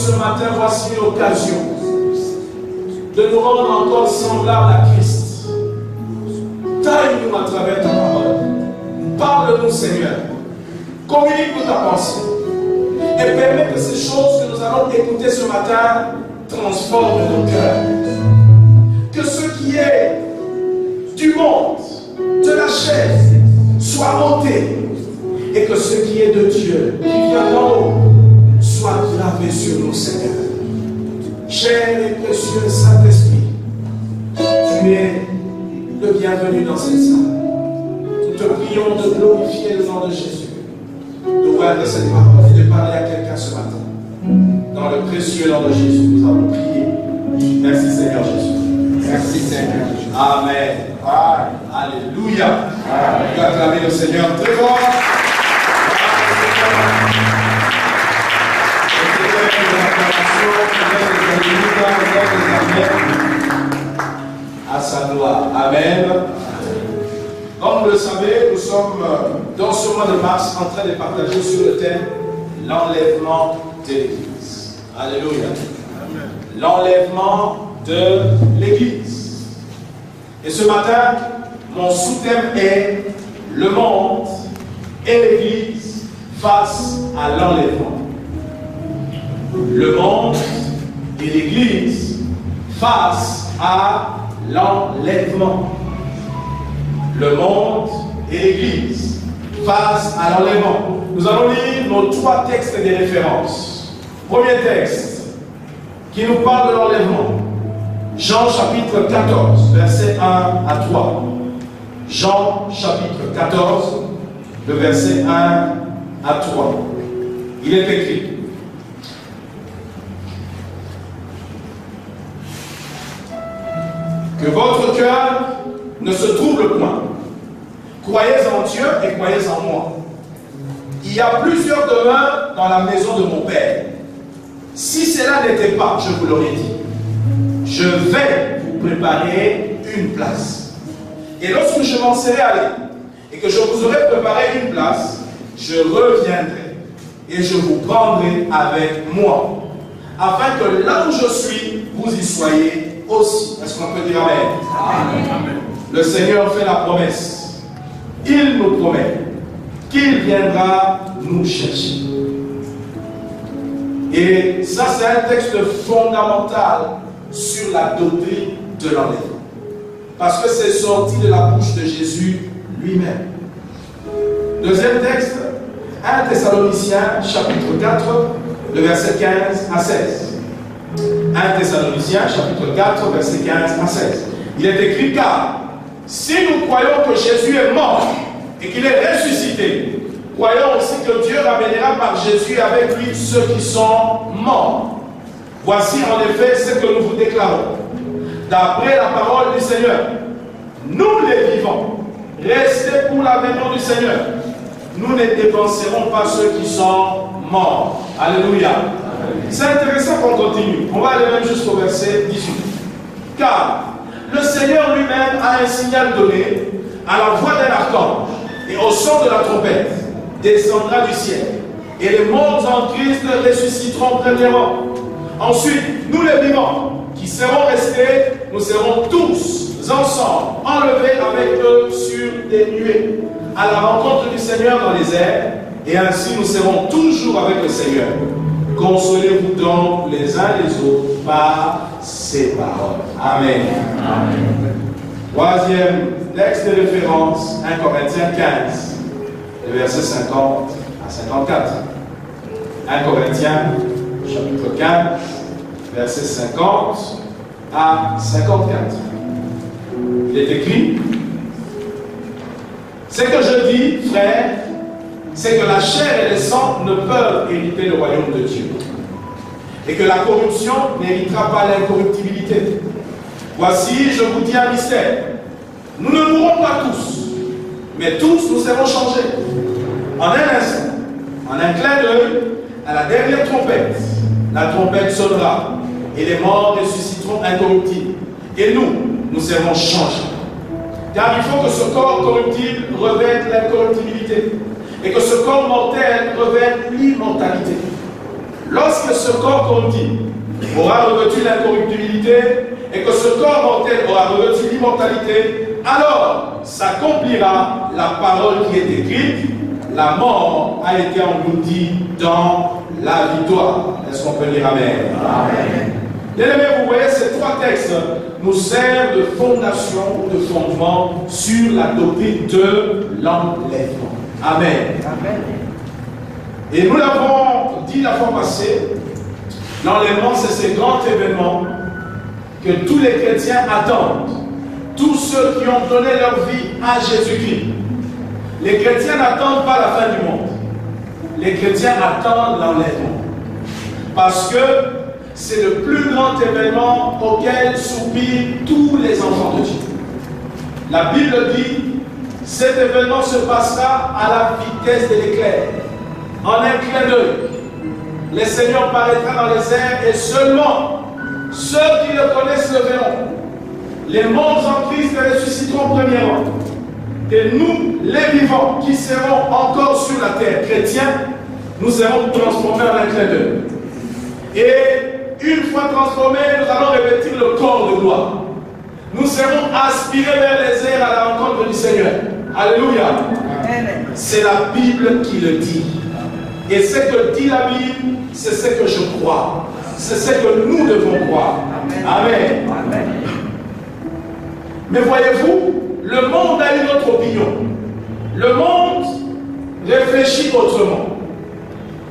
ce matin, voici l'occasion de nous rendre encore semblables à Christ. Taille-nous à travers ta parole. Parle-nous, Seigneur. Communique-nous ta pensée. Et permets que ces choses que nous allons écouter ce matin transforment nos cœurs. Que ce qui est du monde, de la chair, soit ôté. Et que ce qui est de Dieu, qui vient d'en haut, soit gravé sur nous, Seigneur. Cher et précieux Saint-Esprit, tu es le bienvenu dans cette salle. Nous te prions de glorifier le nom de Jésus, d'ouvrir de cette parole et de parler à quelqu'un ce matin. Dans le précieux nom de Jésus, nous avons prié. Merci Seigneur Jésus. Merci Seigneur Jésus. Amen. Alléluia. On va acclamer le Seigneur très fort. À sa gloire. Amen. Comme vous le savez, nous sommes dans ce mois de mars en train de partager sur le thème l'enlèvement de l'Église. Alléluia. L'enlèvement de l'Église. Et ce matin, mon sous-thème est le monde et l'Église face à l'enlèvement. Le monde et l'Église face à l'enlèvement. Le monde et l'Église face à l'enlèvement. Nous allons lire nos 3 textes de référence. Premier texte qui nous parle de l'enlèvement. Jean chapitre 14, versets 1 à 3. Jean chapitre 14, le verset 1 à 3. Il est écrit: que votre cœur ne se trouble point. Croyez en Dieu et croyez en moi. Il y a plusieurs demeures dans la maison de mon Père. Si cela n'était pas, je vous l'aurais dit. Je vais vous préparer une place. Et lorsque je m'en serai allé et que je vous aurai préparé une place, je reviendrai et je vous prendrai avec moi, afin que là où je suis, vous y soyez aussi. Est-ce qu'on peut dire Amen? Amen. Le Seigneur fait la promesse. Il nous promet qu'il viendra nous chercher. Et ça, c'est un texte fondamental sur la doctrine de l'enlèvement. Parce que c'est sorti de la bouche de Jésus lui-même. Deuxième texte, 1 Thessaloniciens, chapitre 4, le verset 15 à 16. 1 Thessaloniciens, chapitre 4, verset 15 à 16. Il est écrit: car si nous croyons que Jésus est mort et qu'il est ressuscité, croyons aussi que Dieu ramènera par Jésus avec lui ceux qui sont morts. Voici en effet ce que nous vous déclarons. D'après la parole du Seigneur, nous les vivants, restez pour l'avènement du Seigneur. Nous ne dépenserons pas ceux qui sont morts. Alléluia. C'est intéressant qu'on continue. On va aller même jusqu'au verset 18. Car le Seigneur lui-même a un signal donné à la voix d'un archange et au son de la trompette descendra du ciel. Et les morts en Christ ressusciteront premièrement. Ensuite, nous les vivants qui serons restés, nous serons tous ensemble enlevés avec eux sur des nuées à la rencontre du Seigneur dans les airs, et ainsi nous serons toujours avec le Seigneur. Consolez-vous donc les uns les autres par ces paroles. Amen. Amen. Troisième texte de référence, 1 Corinthiens 15, le verset 50 à 54. 1 Corinthiens, chapitre 15, verset 50 à 54. Il est écrit: ce que je dis, frère, c'est que la chair et le sang ne peuvent hériter le royaume de Dieu, et que la corruption n'héritera pas l'incorruptibilité. Voici, je vous dis un mystère. Nous ne mourrons pas tous, mais tous nous serons changés. En un instant, en un clin d'œil, à la dernière trompette, la trompette sonnera, et les morts ressusciteront incorruptibles. Et nous serons changés. Car il faut que ce corps corruptible revête l'incorruptibilité, et que ce corps mortel revête l'immortalité. lorsque ce corps corruptible aura revêtu l'incorruptibilité et que ce corps mortel aura revêtu l'immortalité, alors s'accomplira la parole qui est écrite: la mort a été engloutie dans la victoire. Est-ce qu'on peut lire amen? Amen. Bien-aimés, vous voyez, ces trois textes nous servent de fondation ou de fondement sur la doctrine de l'enlèvement. Amen. Amen. Et nous l'avons dit la fois passée, l'enlèvement, c'est ce grand événement que tous les chrétiens attendent. Tous ceux qui ont donné leur vie à Jésus-Christ. Les chrétiens n'attendent pas la fin du monde. Les chrétiens attendent l'enlèvement. Parce que c'est le plus grand événement auquel soupirent tous les enfants de Dieu. La Bible dit, cet événement se passera à la vitesse de l'éclair. En un clin d'œil, le Seigneur paraîtra dans les airs et seulement ceux qui le connaissent le verront. Les morts en Christ ressusciteront premièrement. Et nous, les vivants, qui serons encore sur la terre, chrétiens, nous serons transformés en un clin d'œil. Et une fois transformés, nous allons revêtir le corps de gloire. Nous serons aspirés vers les airs à la rencontre du Seigneur. Alléluia. C'est la Bible qui le dit. Et ce que dit la Bible, c'est ce que je crois. C'est ce que nous devons croire. Amen. Amen. Mais voyez-vous, le monde a une autre opinion. Le monde réfléchit autrement.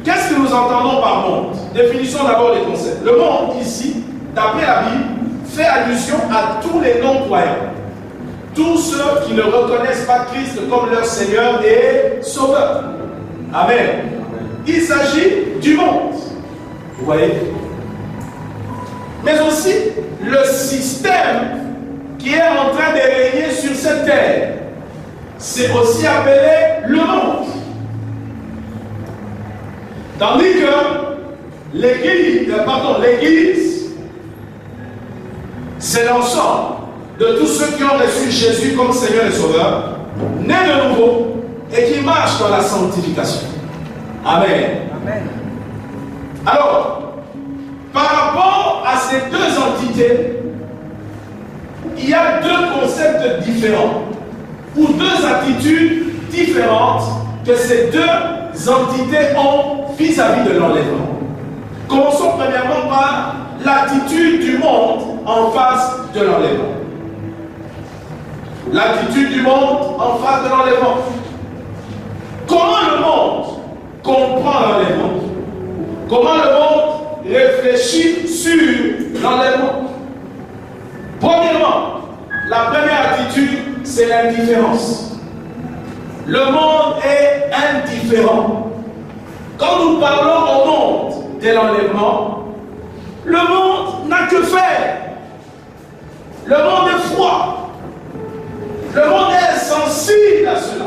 Qu'est-ce que nous entendons par monde? Définissons d'abord les concepts. Le monde, ici, d'après la Bible, fait allusion à tous les non-croyants. Tous ceux qui ne reconnaissent pas Christ comme leur Seigneur et Sauveur. Amen. Il s'agit du monde. Vous voyez? Mais aussi le système qui est en train de régner sur cette terre. C'est aussi appelé le monde. Tandis que l'Église, c'est l'ensemble de tous ceux qui ont reçu Jésus comme Seigneur et Sauveur, nés de nouveau et qui marchent dans la sanctification. Amen. Amen. Alors, par rapport à ces deux entités, il y a deux concepts différents, ou deux attitudes différentes que ces deux entités ont vis-à-vis de l'enlèvement. Commençons premièrement par l'attitude du monde en face de l'enlèvement. L'attitude du monde en face de l'enlèvement. Comment le monde comprend l'enlèvement? Comment le monde réfléchit sur l'enlèvement? Premièrement, la première attitude, c'est l'indifférence. Le monde est indifférent. Quand nous parlons au monde de l'enlèvement, le monde n'a que faire. Le monde est froid. Le monde est sensible à cela.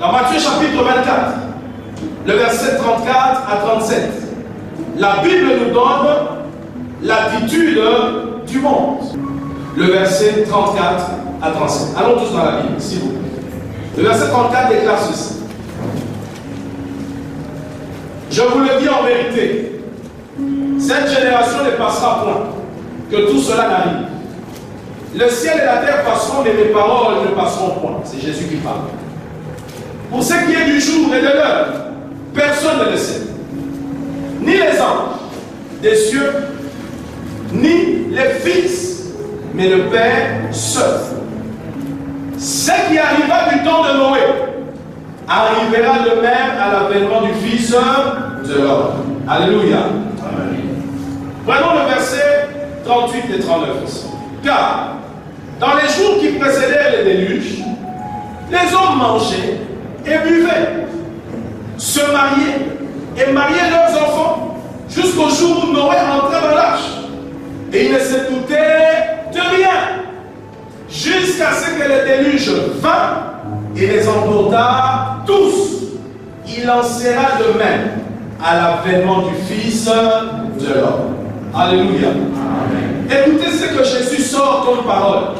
Dans Matthieu chapitre 24, le verset 34 à 37, la Bible nous donne l'attitude du monde. Le verset 34 à 37. Allons tous dans la Bible, s'il vous plaît. Le verset 34 déclare ceci. Je vous le dis en vérité, cette génération ne passera point, que tout cela n'arrive. Le ciel et la terre passeront, mais mes paroles ne passeront point. C'est Jésus qui parle. Pour ce qui est du jour et de l'heure, personne ne le sait. Ni les anges des cieux, ni les fils, mais le Père seul. Ce qui arriva du temps de Noé arrivera de même à l'avènement du Fils de l'homme. Alléluia. Amen. Prenons le verset 38 et 39 aussi. Car dans les jours qui précédèrent le déluge, les hommes mangeaient et buvaient, se mariaient et mariaient leurs enfants, jusqu'au jour où Noé entrait dans l'arche. Et ils ne se doutaient de rien, jusqu'à ce que le déluge vint et les emporta tous. Il en sera de même à l'avènement du Fils de l'homme. Alléluia. Amen. Écoutez ce que Jésus sort comme parole.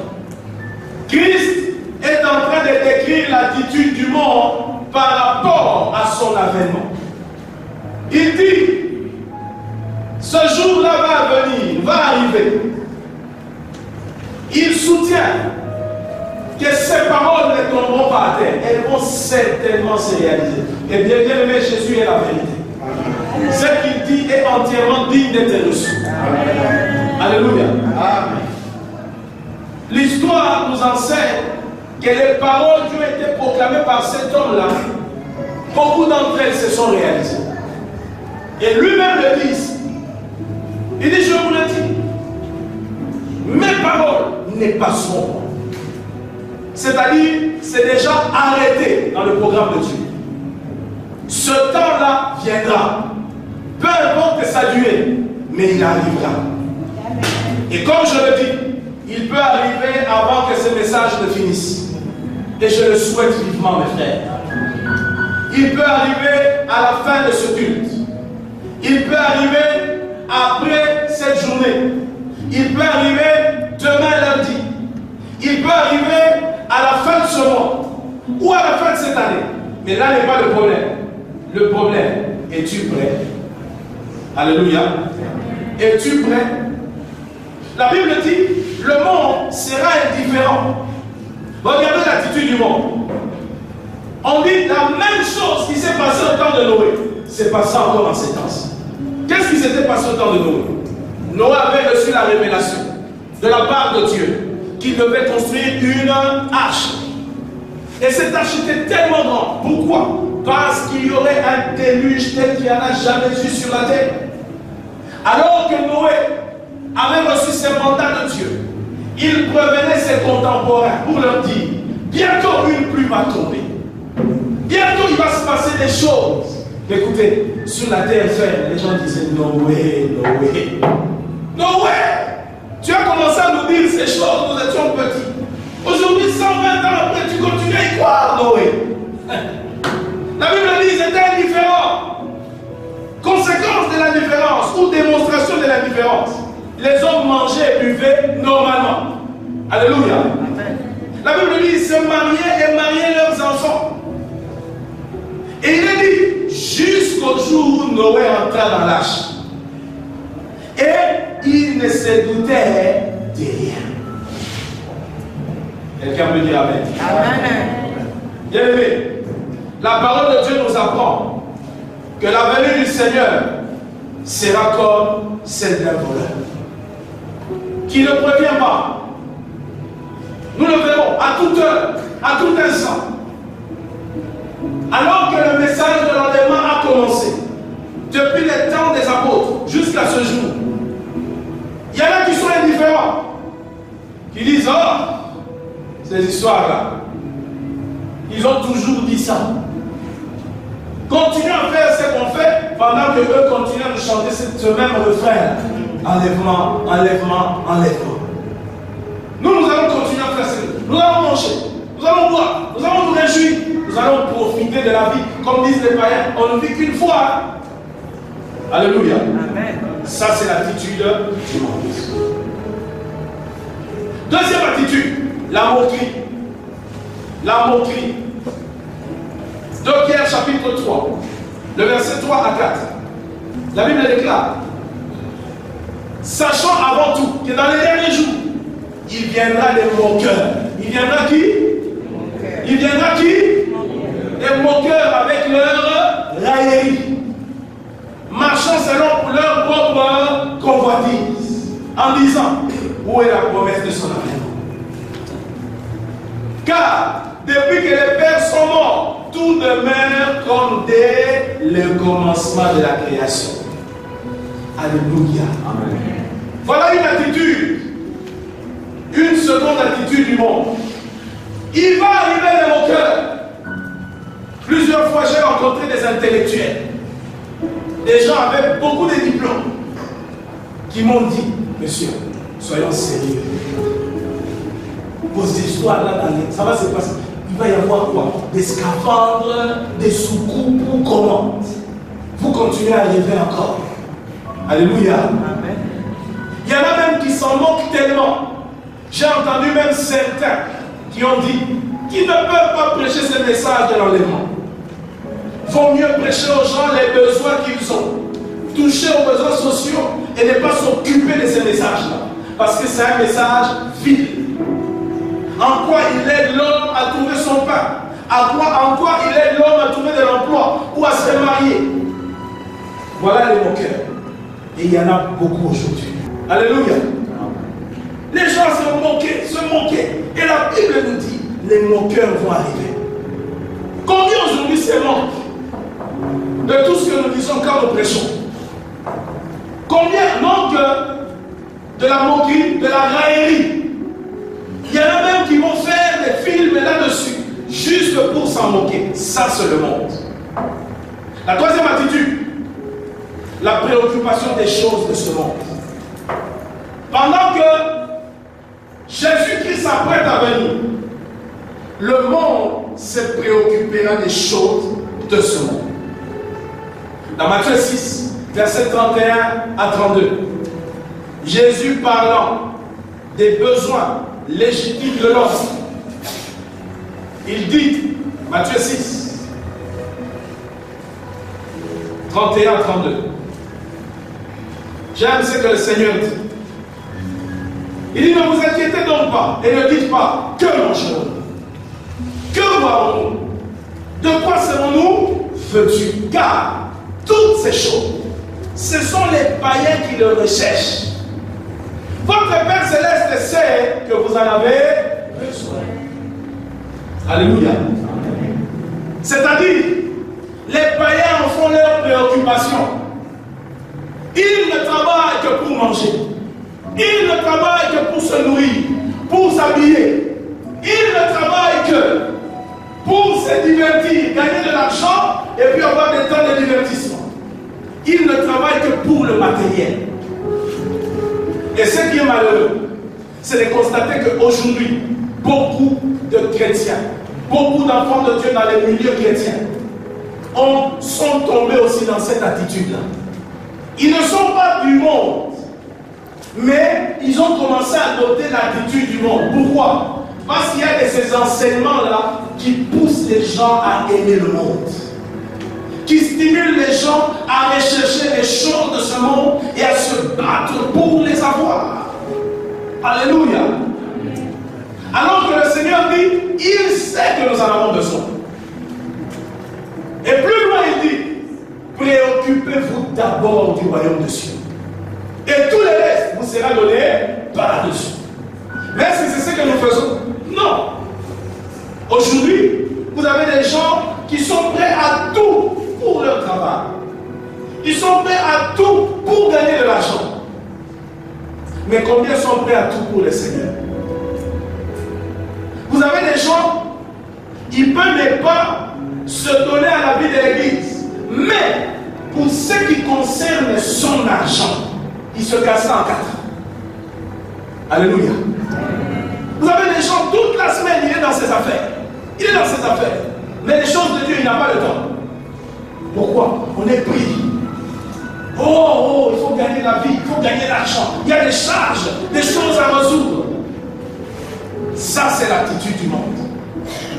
Christ est en train de décrire l'attitude du monde par rapport à son avènement. Il dit, ce jour-là va venir, va arriver. Il soutient que ces paroles ne tomberont pas à terre. Elles vont certainement se réaliser. Et bien aimé, Jésus est la vérité. Ce qu'il dit est entièrement digne d'être reçu. Alléluia. L'histoire nous enseigne que les paroles qui ont été proclamées par cet homme-là, beaucoup d'entre elles se sont réalisées. Et lui-même le dit. Il dit, je vous le dis, mes paroles ne passeront pas. C'est-à-dire, c'est déjà arrêté dans le programme de Dieu. Ce temps-là viendra. Peu importe sa durée, mais il arrivera. Et comme je le dis, il peut arriver avant que ce message ne finisse. Et je le souhaite vivement, mes frères. Il peut arriver à la fin de ce culte. Il peut arriver après cette journée. Il peut arriver demain lundi. Il peut arriver à la fin de ce mois. Ou à la fin de cette année. Mais là n'est pas le problème. Le problème, es-tu prêt? Alléluia. Es-tu prêt? La Bible dit, le monde sera indifférent. Regardez l'attitude du monde. On dit la même chose qui s'est passée au temps de Noé. C'est passé encore en ces temps-ci. Qu'est-ce qui s'était passé au temps de Noé? Noé avait reçu la révélation de la part de Dieu qu'il devait construire une arche. Et cette arche était tellement grande. Pourquoi? Parce qu'il y aurait un déluge tel qu'il n'y en a jamais eu sur la terre. Alors que Noé avait reçu ses mandats de Dieu, il prévenait ses contemporains pour leur dire, bientôt une pluie va tomber. Bientôt il va se passer des choses. Écoutez, sur la terre ferme, les gens disaient, Noé, Noé. Noé, tu as commencé à nous dire ces choses, nous étions petits. Aujourd'hui, 120 ans après, tu continues à y croire, Noé. La Bible dit, ils étaient indifférents. Conséquence de l'indifférence ou démonstration de l'indifférence. Les hommes mangeaient et buvaient normalement. Alléluia. La Bible dit, ils se mariaient et mariaient leurs enfants. Et il est dit, jusqu'au jour où Noé entra dans l'arche. Et il ne se doutait de rien. Quelqu'un me dit Amen. Amen. Bien aimé, la parole de Dieu nous apprend que la venue du Seigneur sera comme celle d'un voleur qui ne prévient pas. Nous le verrons à toute heure, à tout instant. Alors que le message de l'enlèvement a commencé, depuis les temps des apôtres jusqu'à ce jour, il y en a qui sont indifférents, qui disent, oh, ces histoires-là, ils ont toujours dit ça. Continuez à faire ce qu'on fait pendant que eux continuent à nous chanter ce même refrain. Enlèvement, enlèvement, enlèvement. Nous allons continuer à faire ça. Nous allons manger, nous allons boire, nous allons nous réjouir, nous allons profiter de la vie. Comme disent les païens, on ne vit qu'une fois. Alléluia. Amen. Ça, c'est l'attitude du monde. Deuxième attitude, la moquerie. La moquerie. 2 Pierre chapitre 3, le verset 3 à 4. La Bible déclare, sachant avant tout que dans les derniers jours, il viendra des moqueurs. Il viendra qui? Il viendra qui? Des moqueurs avec leur raillerie, marchant selon leur propre convoitise, en disant, où est la promesse de son avènement? Car depuis que les pères sont morts, tout demeure comme dès le commencement de la création. Alléluia. Amen. Voilà une attitude, une seconde attitude du monde. Il va arriver les moqueurs. Plusieurs fois, j'ai rencontré des intellectuels, des gens avec beaucoup de diplômes, qui m'ont dit, monsieur, soyons sérieux. Vos histoires là, ça va se passer. Il va y avoir quoi? Des scaphandres, des soucoupes ou comment? Vous continuez à rêver encore. Alléluia. Amen. Il y en a même qui s'en moquent tellement. J'ai entendu même certains qui ont dit qu'ils ne peuvent pas prêcher ce message de l'enlèvement. Vaut mieux prêcher aux gens les besoins qu'ils ont. toucher aux besoins sociaux et ne pas s'occuper de ces messages-là. Parce que c'est un message vide. En quoi il aide l'homme à trouver son pain? En quoi il aide l'homme à trouver de l'emploi ou à se marier? Voilà les moqueurs. Et il y en a beaucoup aujourd'hui. Alléluia. Les gens se moquaient. Et la Bible nous dit, les moqueurs vont arriver. Combien aujourd'hui se moquent de tout ce que nous disons quand nous prêchons? Combien manquent de la moquerie, de la raillerie? Il y en a même qui vont faire des films là-dessus, juste pour s'en moquer. Ça, c'est le monde. La troisième attitude, la préoccupation des choses de ce monde. Pendant que Jésus-Christ s'apprête à venir, le monde se préoccupera des choses de ce monde. Dans Matthieu 6, versets 31 à 32, Jésus parlant des besoins légitimes de l'homme, il dit, Matthieu 6, 31 à 32, j'aime ce que le Seigneur dit. Il dit, ne vous inquiétez donc pas et ne dites pas, que mangerons-nous? Que boirons-nous? De quoi serons-nous vêtus? Car toutes ces choses, ce sont les païens qui le recherchent. Votre Père Céleste sait que vous en avez besoin. Alléluia. C'est-à-dire, les païens en font leur préoccupation. Ils ne travaillent que pour manger. Ils ne travaillent que pour se nourrir, pour s'habiller. Ils ne travaillent que pour se divertir, gagner de l'argent et puis avoir des temps de divertissement. Ils ne travaillent que pour le matériel. Et ce qui est malheureux, c'est de constater qu'aujourd'hui, beaucoup de chrétiens, beaucoup d'enfants de Dieu dans les milieux chrétiens sont tombés aussi dans cette attitude-là. Ils ne sont pas du monde, mais ils ont commencé à adopter l'attitude du monde. Pourquoi? Parce qu'il y a de ces enseignements-là qui poussent les gens à aimer le monde, qui stimulent les gens à rechercher les choses de ce monde et à se battre pour les avoir. Alléluia. Alors que le Seigneur dit, il sait que nous en avons besoin. Et plus loin il dit, préoccupez-vous d'abord du royaume de cieux. Et tout le reste vous sera donné par-dessus. Mais est-ce que c'est ce que nous faisons? Non. Aujourd'hui, vous avez des gens qui sont prêts à tout pour leur travail. Ils sont prêts à tout pour gagner de l'argent. Mais combien sont prêts à tout pour le Seigneur? Vous avez des gens, ils peuvent ne pas se donner à la vie de l'Église. Mais pour ce qui concerne son argent, il se casse en quatre. Alléluia. Vous avez des gens, toute la semaine, il est dans ses affaires. Il est dans ses affaires. Mais les choses de Dieu, il n'a pas le temps. Pourquoi? On est pris. Il faut gagner la vie, il faut gagner l'argent. Il y a des charges, des choses à résoudre. Ça, c'est l'attitude du monde.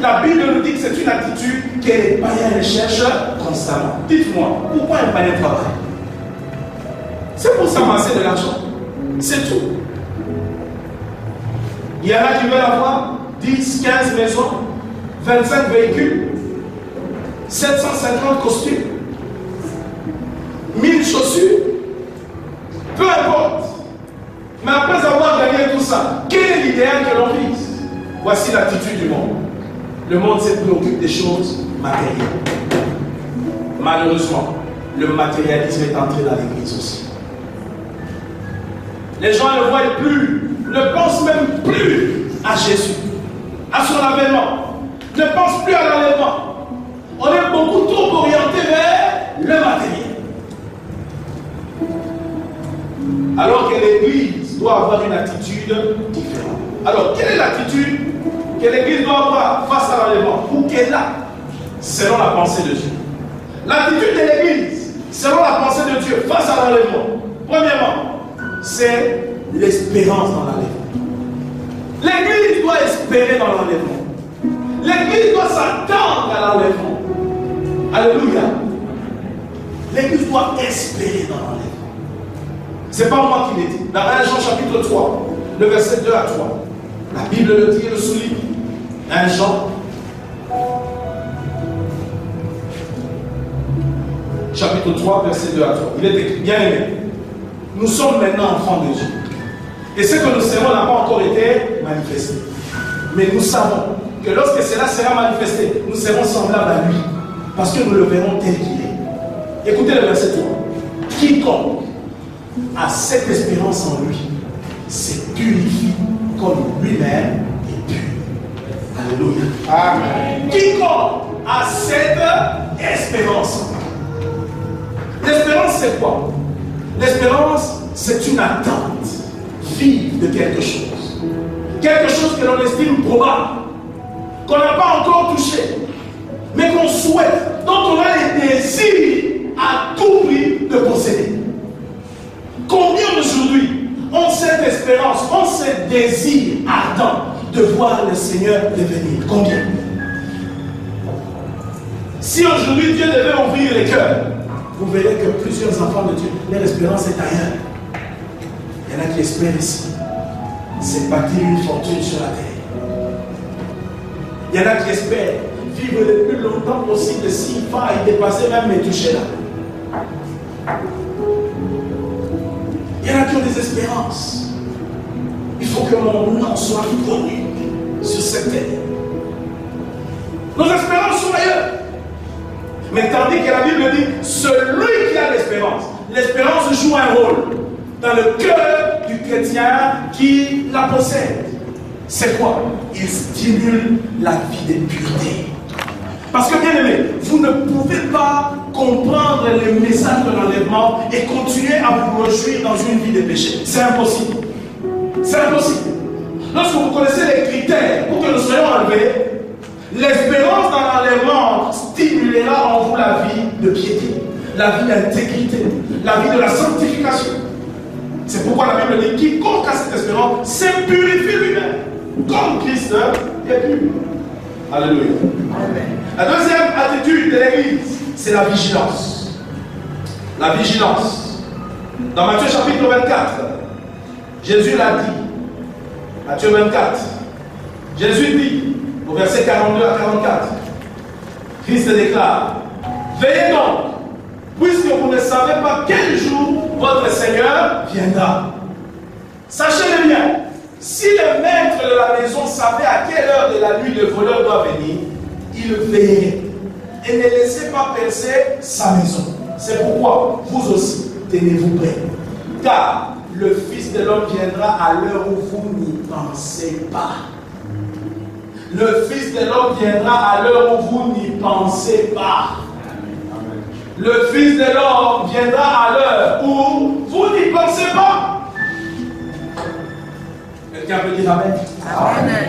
La Bible nous dit que c'est une attitude que les païens recherchent constamment. Dites-moi, pourquoi un païen travaille? C'est pour s'amasser de l'argent. C'est tout. Il y en a qui veulent avoir 10, 15 maisons, 25 véhicules, 750 costumes, 1000 chaussures, peu importe. Mais après avoir gagné tout ça, quel est l'idéal que l'on vise? Voici l'attitude du monde. Le monde se préoccupe des choses matérielles. Malheureusement, le matérialisme est entré dans l'église aussi. Les gens ne voient plus, ne pensent même plus à Jésus, à son avènement, ne pensent plus à l'enlèvement. On est beaucoup trop orienté vers le matériel. Alors que l'église doit avoir une attitude différente. Alors, quelle est l'attitude que l'église doit avoir face à l'enlèvement, ou qu'elle a, selon la pensée de Dieu? L'attitude de l'église, selon la pensée de Dieu, face à l'enlèvement, premièrement, c'est l'espérance dans l'enlèvement. L'église doit espérer dans l'enlèvement. L'église doit s'attendre à l'enlèvement. Alléluia. L'église doit espérer dans l'enlèvement. Ce n'est pas moi qui l'ai dit. Dans 1 Jean chapitre 3, le verset 2 à 3, la Bible le dit et le souligne. 1 Jean chapitre 3, verset 2 à 3. Il est écrit, bien aimé, nous sommes maintenant enfants de Dieu. Et ce que nous serons n'a pas encore été manifesté. Mais nous savons que lorsque cela sera manifesté, nous serons semblables à lui. Parce que nous le verrons tel qu'il est. Écoutez le verset 3. Quiconque a cette espérance en lui se purifie comme lui-même est pur. Alléluia. Amen. Quiconque a cette espérance. L'espérance, c'est quoi? L'espérance, c'est une attente vive de quelque chose. Quelque chose que l'on estime probable, qu'on n'a pas encore touché, mais qu'on souhaite, dont on a les désirs à tout prix de posséder. Combien aujourd'hui ont cette espérance, ont ce désir ardent de voir le Seigneur devenir? Combien? Si aujourd'hui Dieu devait ouvrir les cœurs, vous verrez que plusieurs enfants de Dieu, leur espérance est ailleurs. Il y en a qui espèrent ici, c'est bâtir une fortune sur la terre. Il y en a qui espèrent vivre le plus longtemps possible s'il faille dépasser même mes toucher là. Il y en a qui ont des espérances. Il faut que mon nom soit connu sur cette terre. Nos espérances sont ailleurs. Mais tandis que la Bible dit, celui qui a l'espérance joue un rôle dans le cœur du chrétien qui la possède. C'est quoi? Il stimule la vie de pureté. Parce que bien aimé, vous ne pouvez pas comprendre le message de l'enlèvement et continuer à vous réjouir dans une vie de péché. C'est impossible. C'est impossible. Lorsque vous connaissez les critères pour que nous soyons enlevés, l'espérance dans l'enlèvement stimulera en vous la vie de piété, la vie d'intégrité, la vie de la sanctification. C'est pourquoi la Bible dit quiconque a cette espérance se purifie lui-même, comme Christ est pur. Alléluia. Amen. La deuxième attitude de l'Église, c'est la vigilance. La vigilance. Dans Matthieu chapitre 24, Jésus l'a dit. Matthieu 24, Jésus dit, au verset 42 à 44, Christ déclare, veillez donc, puisque vous ne savez pas quel jour votre Seigneur viendra. Sachez-le bien, si le maître de la maison savait à quelle heure de la nuit le voleur doit venir, il veillerait et ne laissez pas percer sa maison. C'est pourquoi vous aussi tenez-vous prêts, car le Fils de l'homme viendra à l'heure où vous n'y pensez pas. Le Fils de l'homme viendra à l'heure où vous n'y pensez pas. Le Fils de l'homme viendra à l'heure où vous n'y pensez pas. Quelqu'un peut dire Amen? Amen.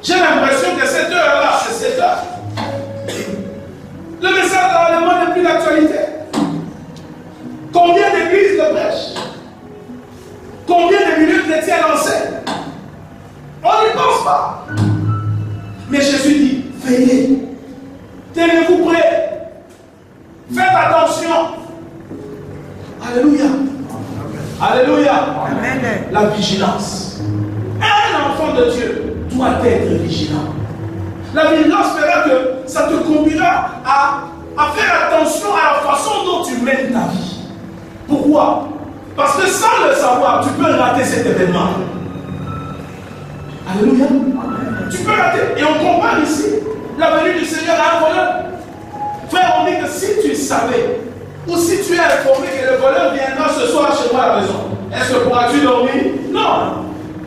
J'ai l'impression que cette heure-là, c'est cette heure. Le message dans le monde n'est plus d'actualité. Combien d'églises le prêchent? Combien de milieux chrétiens l'enseignent? On n'y pense pas. Mais Jésus dit, veillez, tenez-vous prêts, faites attention. Alléluia. Alléluia. Amen. La vigilance. Un enfant de Dieu doit être vigilant. La vigilance fera que ça te conduira à faire attention à la façon dont tu mènes ta vie. Pourquoi? Parce que sans le savoir, tu peux rater cet événement. Alléluia. Tu peux rater. Et on compare ici la venue du Seigneur à un voleur. Frère, on dit que si tu savais, ou si tu es informé que le voleur viendra ce soir chez moi à la maison, est-ce que pourras-tu dormir? Non.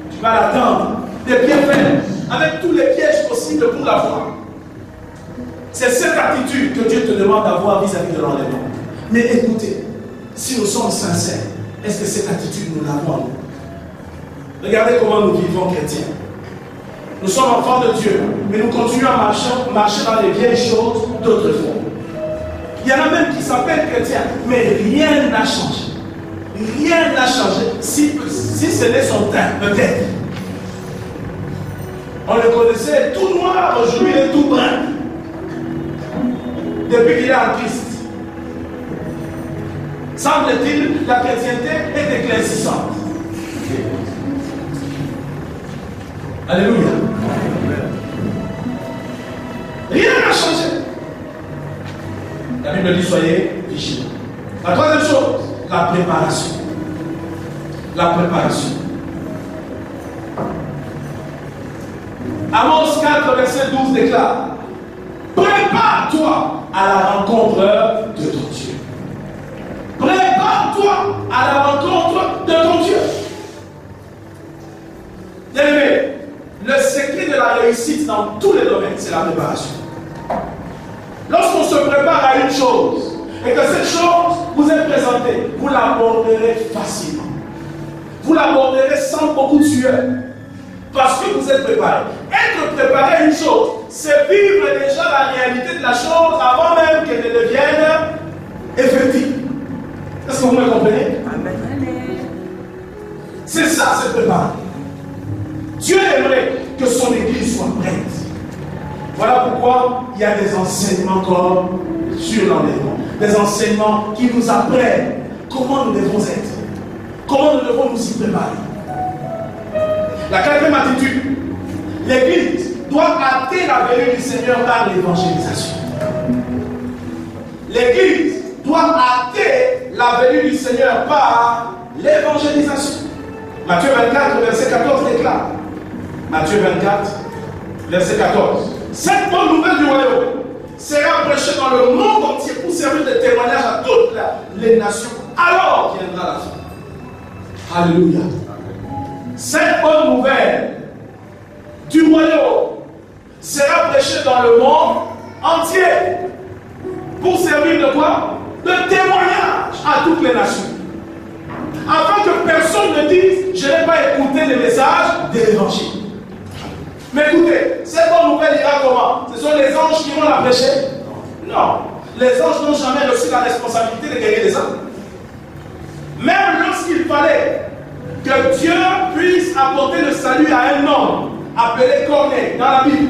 Tu vas l'attendre de bien faire, avec tous les pièges possibles pour l'avoir. C'est cette attitude que Dieu te demande d'avoir vis-à-vis de l'enlèvement. Mais écoutez, si nous sommes sincères, est-ce que cette attitude nous l'avons? Regardez comment nous vivons chrétiens. Nous sommes enfants de Dieu, mais nous continuons à marcher dans les vieilles choses d'autrefois. Il y en a même qui s'appellent chrétiens, mais rien n'a changé. Rien n'a changé, si ce n'est son teint, peut-être. On le connaissait tout noir, aujourd'hui il est tout brun. Depuis qu'il est en Christ. Semble-t-il, la chrétienté est éclaircissante. Alléluia. Rien n'a changé. La Bible dit soyez vigilants. La troisième chose, la préparation. La préparation. Amos 4, verset 12 déclare: prépare-toi à la rencontre de ton Dieu. Prépare-toi à la rencontre de ton Dieu. Bien-aimé, le secret de la réussite dans tous les domaines, c'est la préparation. Lorsqu'on se prépare à une chose et que cette chose vous est présentée, vous l'aborderez facilement. Vous l'aborderez sans beaucoup de sueur. Parce que vous êtes préparé. Être préparé à une chose, c'est vivre déjà la réalité de la chose avant même qu'elle ne devienne effective. Est-ce que vous me comprenez? Amen. C'est ça, c'est préparé. Dieu aimerait que son église soit prête. Voilà pourquoi il y a des enseignements comme sur l'enlèvement. Des enseignements qui nous apprennent comment nous devons être. Comment nous devons nous y préparer. La quatrième attitude, l'église doit hâter la venue du Seigneur par l'évangélisation. L'église doit hâter la venue du Seigneur par l'évangélisation. Matthieu 24, verset 14 déclare. Matthieu 24, verset 14. Cette bonne nouvelle du royaume sera prêchée dans le monde entier pour servir de témoignage à toutes les nations. Alors viendra la fin. Alléluia. Cette bonne nouvelle du royaume sera prêchée dans le monde entier pour servir de quoi? De témoignage à toutes les nations. Afin que personne ne dise: je n'ai pas écouté le message de l'évangile. Mais écoutez, cette bonne nouvelle ira comment? Ce sont les anges qui vont la prêcher? Non. Les anges n'ont jamais reçu la responsabilité de gagner des âmes. Même lorsqu'il fallait que Dieu puisse apporter le salut à un homme appelé Corneille dans la Bible.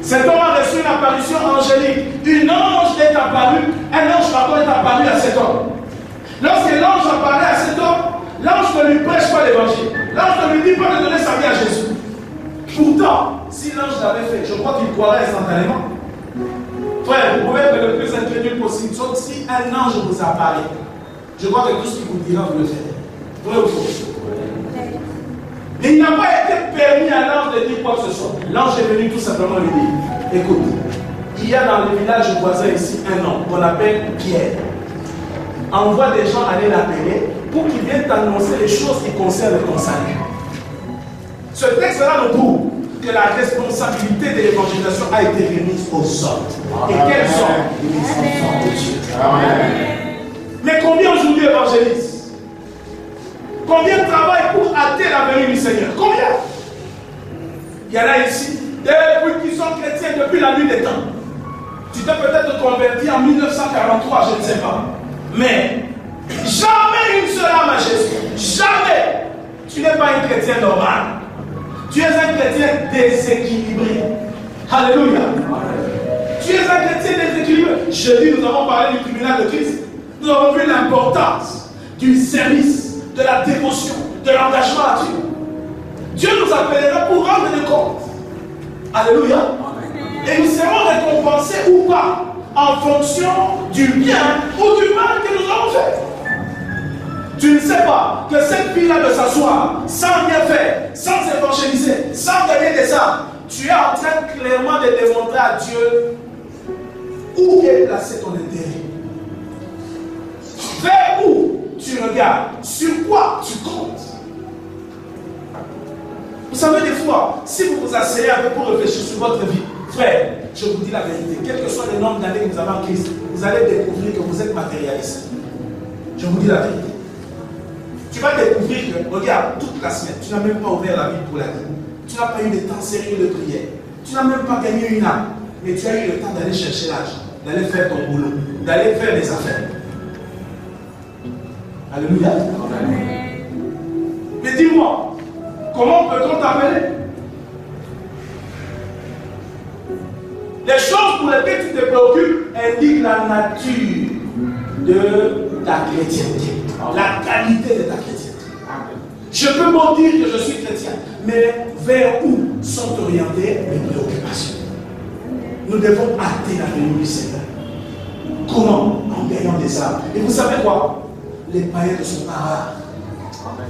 Cet homme a reçu une apparition angélique. Un ange est apparu à cet homme. Lorsque l'ange apparaît à cet homme, l'ange ne lui prêche pas l'évangile. L'ange ne lui dit pas de donner sa vie à Jésus. Pourtant, si l'ange l'avait fait, je crois qu'il croirait instantanément. Frère, vous pouvez être le plus incrédule possible, sauf si un ange vous apparaît. Je crois que tout ce qu'il vous dira, vous le faites. Vrai ou faux? Mais il n'a pas été permis à l'ange de dire quoi que ce soit. L'ange est venu tout simplement lui dire: écoute, il y a dans le village voisin ici un homme qu'on appelle Pierre. Envoie des gens aller l'appeler pour qu'il vienne t'annoncer les choses qui concernent ton salut. Ce texte-là nous prouve que la responsabilité de l'évangélisation a été remise aux hommes. Et quels sont les enfants de Dieu? Amen. Mais combien aujourd'hui évangélisent? Combien travaillent pour hâter la venue du Seigneur? Combien? Il y en a ici, depuis qu'ils sont chrétiens depuis la nuit des temps. Tu t'es peut-être converti en 1943, je ne sais pas. Mais jamais une seule âme à Jésus. Jamais. Tu n'es pas un chrétien normal. Tu es un chrétien déséquilibré. Alléluia. Tu es un chrétien déséquilibré. Jeudi, nous avons parlé du tribunal de Christ. Nous avons vu l'importance du service, de la dévotion, de l'engagement à Dieu. Dieu nous appellera pour rendre des comptes. Alléluia. Et nous serons récompensés ou pas en fonction du bien ou du mal que nous avons fait. Tu ne sais pas que cette fille-là de s'asseoir sans rien faire, sans évangéliser, sans gagner des âmes, tu es en train clairement de démontrer à Dieu où est placé ton intérêt. Vers où tu regardes, sur quoi tu comptes. Vous savez, des fois, si vous vous asseyez avec pour réfléchir sur votre vie, frère, je vous dis la vérité, quel que soit le nombre d'années que vous avez en Christ, vous allez découvrir que vous êtes matérialiste. Je vous dis la vérité. Tu vas découvrir que, regarde, toute la semaine, tu n'as même pas ouvert la Bible pour la vie. Tu n'as pas eu de temps sérieux de prière. Tu n'as même pas gagné une âme. Mais tu as eu le temps d'aller chercher l'argent, d'aller faire ton boulot, d'aller faire des affaires. Alléluia. Mais dis-moi, comment peut-on t'appeler? Les choses pour lesquelles tu te préoccupes indiquent la nature de ta chrétienté. La qualité de ta chrétienté. Je peux m'en dire que je suis chrétien, mais vers où sont orientées mes préoccupations? Nous devons hâter la venue du Seigneur. Comment? En gagnant des âmes. Et vous savez quoi? Les païens ne sont pas rares.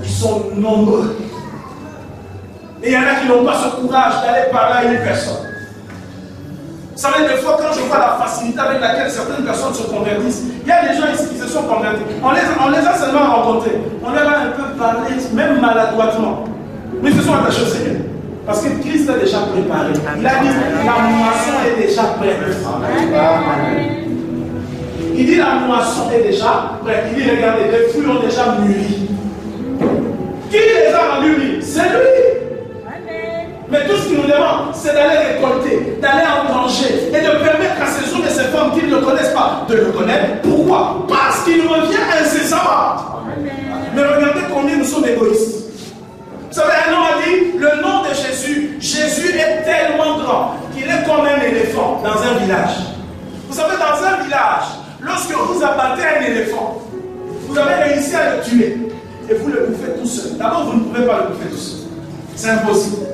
Ils sont nombreux. Et il y en a qui n'ont pas ce courage d'aller parler à une personne. Vous savez, des fois, quand je vois la facilité avec laquelle certaines personnes se convertissent, il y a des gens ici qui se sont convertis. On les a seulement rencontrés. On leur a un peu parlé, même maladroitement. Mais ils se sont attachés au Seigneur. Parce que Christ a déjà préparé. Il a dit, la moisson est déjà prête. Il dit, la moisson est déjà prête. Il dit, regardez, les fruits ont déjà mûri. Qui les a rendus mûris? C'est lui. Mais tout ce qu'il nous demande, c'est d'aller récolter, d'aller engranger et de permettre à ces hommes et ces femmes qui ne le connaissent pas de le connaître. Pourquoi? Parce qu'il revient incessamment. Mais regardez combien nous sommes égoïstes. Vous savez, un homme a dit, le nom de Jésus, Jésus est tellement grand qu'il est comme un éléphant dans un village. Vous savez, dans un village, lorsque vous abattez un éléphant, vous avez réussi à le tuer et vous le bouffez tout seul. D'abord, vous ne pouvez pas le bouffer tout seul. C'est impossible.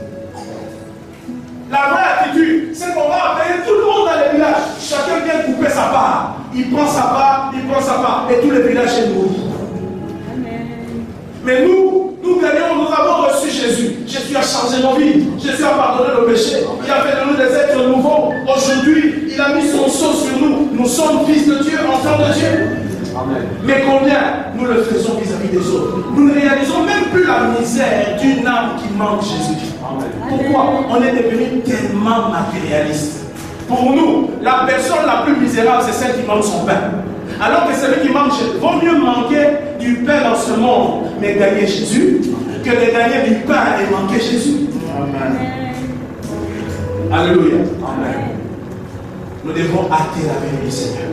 La vraie attitude, c'est qu'on va appeler tout le monde dans le village. Chacun vient couper sa part. Il prend sa part, il prend sa part. Et tout le village est nourri. Mais nous gagnons, nous avons reçu Jésus. Jésus a changé nos vies. Jésus a pardonné nos péchés. Il a fait de nous des êtres nouveaux. Aujourd'hui, il a mis son sceau sur nous. Nous sommes fils de Dieu, enfants de Dieu. Amen. Mais combien nous le faisons vis-à-vis des autres? Nous ne réalisons même plus la misère d'une âme qui manque Jésus. Amen. Pourquoi? On est devenu tellement matérialiste. Pour nous, la personne la plus misérable, c'est celle qui manque son pain. Alors que celui qui manque Jésus, vaut mieux manquer du pain dans ce monde, mais gagner Jésus, que de gagner du pain et manquer Jésus. Amen. Alléluia. Amen. Nous devons hâter la venue du Seigneur.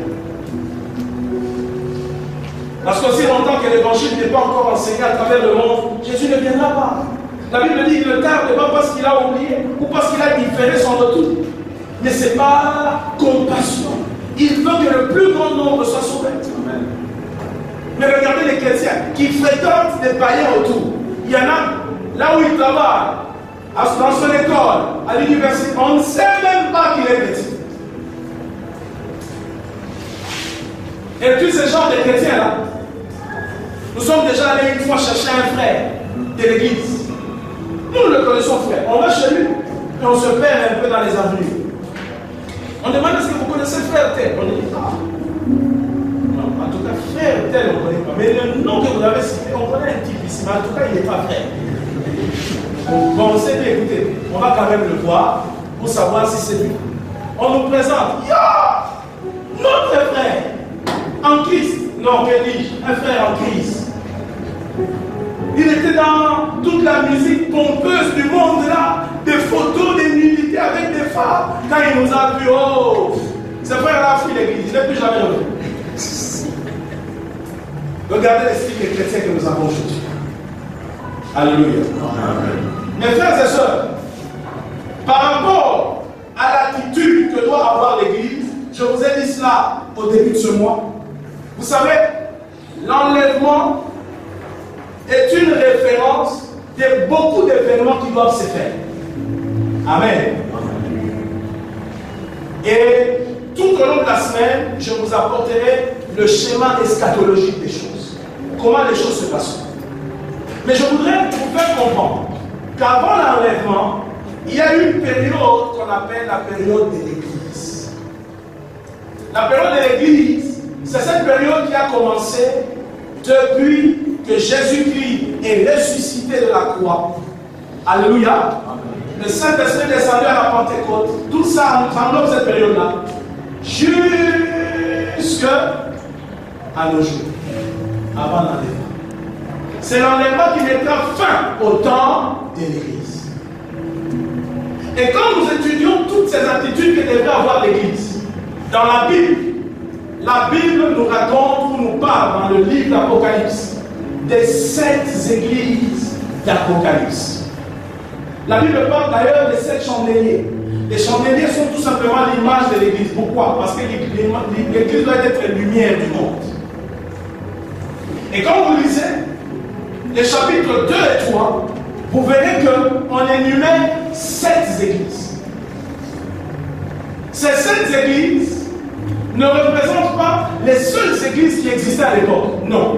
Parce qu'aussi longtemps que l'évangile n'est pas encore enseigné à travers le monde, Jésus ne viendra pas. La Bible dit qu'il ne tarde pas parce qu'il a oublié ou parce qu'il a différé son retour. Mais ce n'est pas compassion. Il veut que le plus grand nombre soit sauvé. Amen. Mais regardez les chrétiens qui fréquentent des païens autour. Il y en a là où ils travaillent, dans son école, à l'université. On ne sait même pas qu'il est chrétien. Et tous ces genres de chrétiens-là, nous sommes déjà allés une fois chercher un frère de l'église. Nous le connaissons, frère. On va chez lui et on se perd un peu dans les avenues. On demande est-ce que vous connaissez le frère tel? On dit ah. Non, en tout cas, frère tel, on ne connaît pas. Mais le nom que vous avez cité, on connaît un type ici, mais en tout cas, il n'est pas frère. Bon, on s'est dit, écoutez, on va quand même le voir pour savoir si c'est lui. On nous présente, notre frère en Christ. Non, que dis-je? Un frère en Christ. Il était dans toute la musique pompeuse du monde là, des photos, des nudités avec des femmes. Quand il nous a vu, oh, ce frère-là a fui l'église, il n'est plus jamais revenu. Regardez les styles des chrétiens que nous avons aujourd'hui. Alléluia. Mes frères et sœurs, par rapport à l'attitude que doit avoir l'église, je vous ai dit cela au début de ce mois. Vous savez, l'enlèvement est une référence de beaucoup d'événements qui doivent se faire. Amen. Et tout au long de la semaine, je vous apporterai le schéma eschatologique des choses. Comment les choses se passeront. Mais je voudrais vous faire comprendre qu'avant l'enlèvement, il y a eu une période qu'on appelle la période de l'Église. La période de l'Église, c'est cette période qui a commencé depuis que Jésus-Christ est ressuscité de la croix. Alléluia. Le Saint-Esprit est descendu à la Pentecôte. Tout ça englobe cette période-là. Jusqu'à nos jours. Avant l'enlèvement. C'est l'enlèvement qui mettra fin au temps de l'Église. Et quand nous étudions toutes ces attitudes que devrait avoir l'Église, dans la Bible nous raconte ou nous parle dans le livre d'Apocalypse des 7 églises d'Apocalypse. La Bible parle d'ailleurs des 7 chandeliers. Les chandeliers sont tout simplement l'image de l'église. Pourquoi? Parce que l'église doit être lumière du monde. Et quand vous lisez les chapitres 2 et 3, vous verrez qu'on énumère 7 églises. Ces 7 églises ne représentent pas les seules églises qui existaient à l'époque. Non.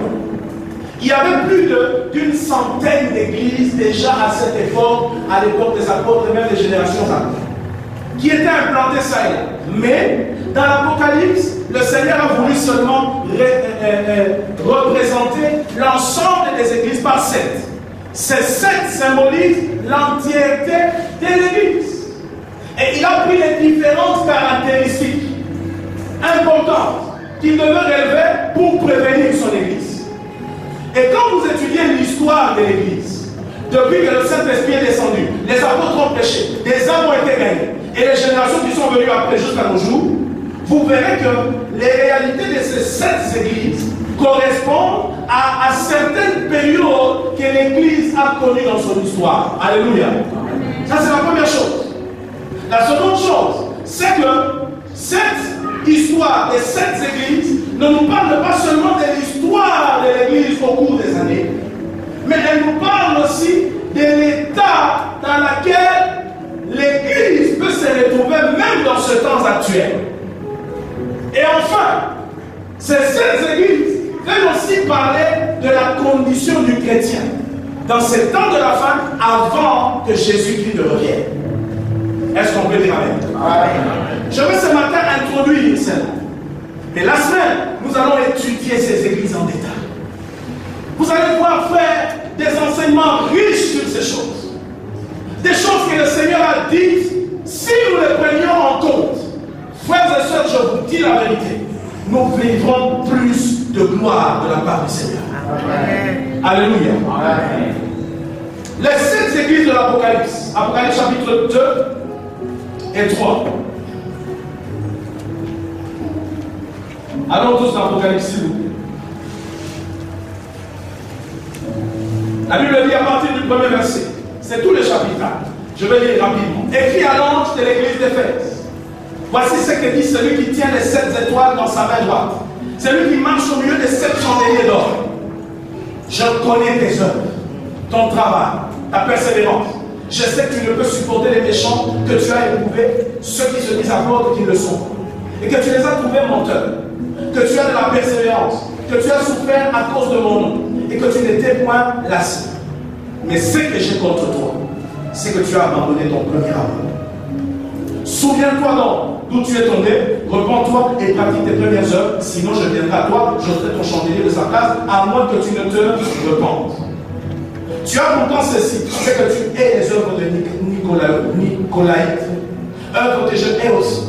Il y avait plus d'une centaine d'églises déjà à cette époque, à l'époque des apôtres et même des générations avant, qui étaient implantées ça et là. Mais dans l'Apocalypse, le Seigneur a voulu seulement représenter l'ensemble des églises par 7. Ces 7 symbolisent l'entièreté de l'église. Et il a pris les différentes caractéristiques importantes qu'il devait relever pour prévenir son église. Et quand vous étudiez l'histoire de l'église, depuis que le Saint-Esprit est descendu, les apôtres ont prêché, des âmes ont été gagnées, et les générations qui sont venues après jusqu'à nos jours, vous verrez que les réalités de ces 7 églises correspondent à certaines périodes que l'Église a connues dans son histoire. Alléluia. Ça, c'est la première chose. La seconde chose, c'est que cette histoire des 7 églises ne nous parle pas seulement de l'histoire de l'Église au cours des années, mais elle nous parle aussi de l'état dans lequel l'Église peut se retrouver même dans ce temps actuel. Et enfin, ces 7 églises veulent aussi parler de la condition du chrétien dans ce temps de la fin avant que Jésus-Christ ne revienne. Est-ce qu'on peut dire amen? Amen. Je vais ce matin introduire cela. Mais la semaine, nous allons étudier ces églises en détail. Vous allez pouvoir faire des enseignements riches sur ces choses. Des choses que le Seigneur a dites, si nous les prenions en compte, frères et sœurs, je vous dis la vérité, nous vivrons plus de gloire de la part du Seigneur. Amen. Alléluia. Amen. Les 7 églises de l'Apocalypse, Apocalypse chapitre 2 et 3. Allons tous dans l'Apocalypse, s'il vous plaît. La Bible dit à partir du premier verset, c'est tout le chapitre. Je vais lire rapidement. Écrit à l'ange de l'église d'Éphèse. Voici ce que dit celui qui tient les 7 étoiles dans sa main droite. Celui qui marche au milieu des 7 chandeliers d'or. Je connais tes œuvres, ton travail, ta persévérance. Je sais que tu ne peux supporter les méchants, que tu as éprouvé ceux qui se disent apôtres qui le sont. Et que tu les as trouvés menteurs. Que tu as de la persévérance. Que tu as souffert à cause de mon nom. Et que tu n'étais point lassé. Mais ce que j'ai contre toi, c'est que tu as abandonné ton premier amour. Souviens-toi donc d'où tu es tombé, repens-toi et pratique tes premières œuvres, sinon je viendrai à toi, j'ôterai ton chandelier de sa place, à moins que tu ne te repentes. Tu as pourtant ceci, c'est que tu hais les œuvres de Nicolaïte, œuvres que je hais aussi.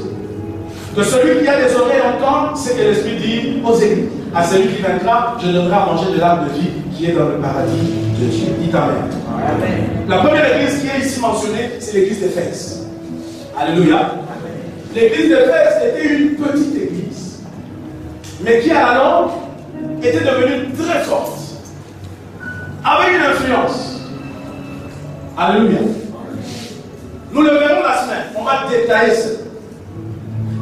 Que celui qui a des oreilles entende, c'est que l'Esprit dit aux églises. À celui qui vaincra, je donnerai à manger de l'arbre de vie qui est dans le paradis de Dieu. Dites Amen. Amen. La première église qui est ici mentionnée, c'est l'église d'Éphèse. Alléluia. L'église d'Éphèse était une petite église, mais qui à la longue était devenue très forte, avec une influence. Alléluia. Nous le verrons la semaine, on va détailler ça.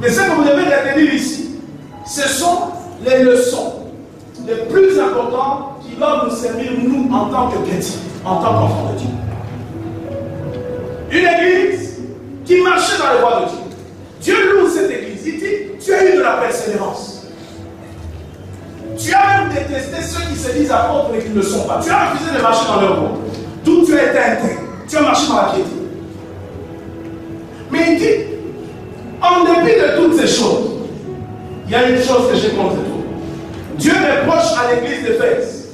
Mais ce que vous devez retenir ici, ce sont les leçons les plus importantes qui doivent nous servir, nous, en tant que chrétiens, en tant qu'enfants de Dieu. Une église qui marchait dans les voies de Dieu. Dieu loue cette église. Il dit, tu as eu de la persévérance. Tu as même détesté ceux qui se disent apôtres et qui ne le sont pas. Tu as refusé de marcher dans leur voie. D'où tu as été intègre. Tu as marché dans la piété. Mais il dit, en dépit de toutes ces choses, il y a une chose que j'ai contre toi. Dieu reproche à l'église d'Éphèse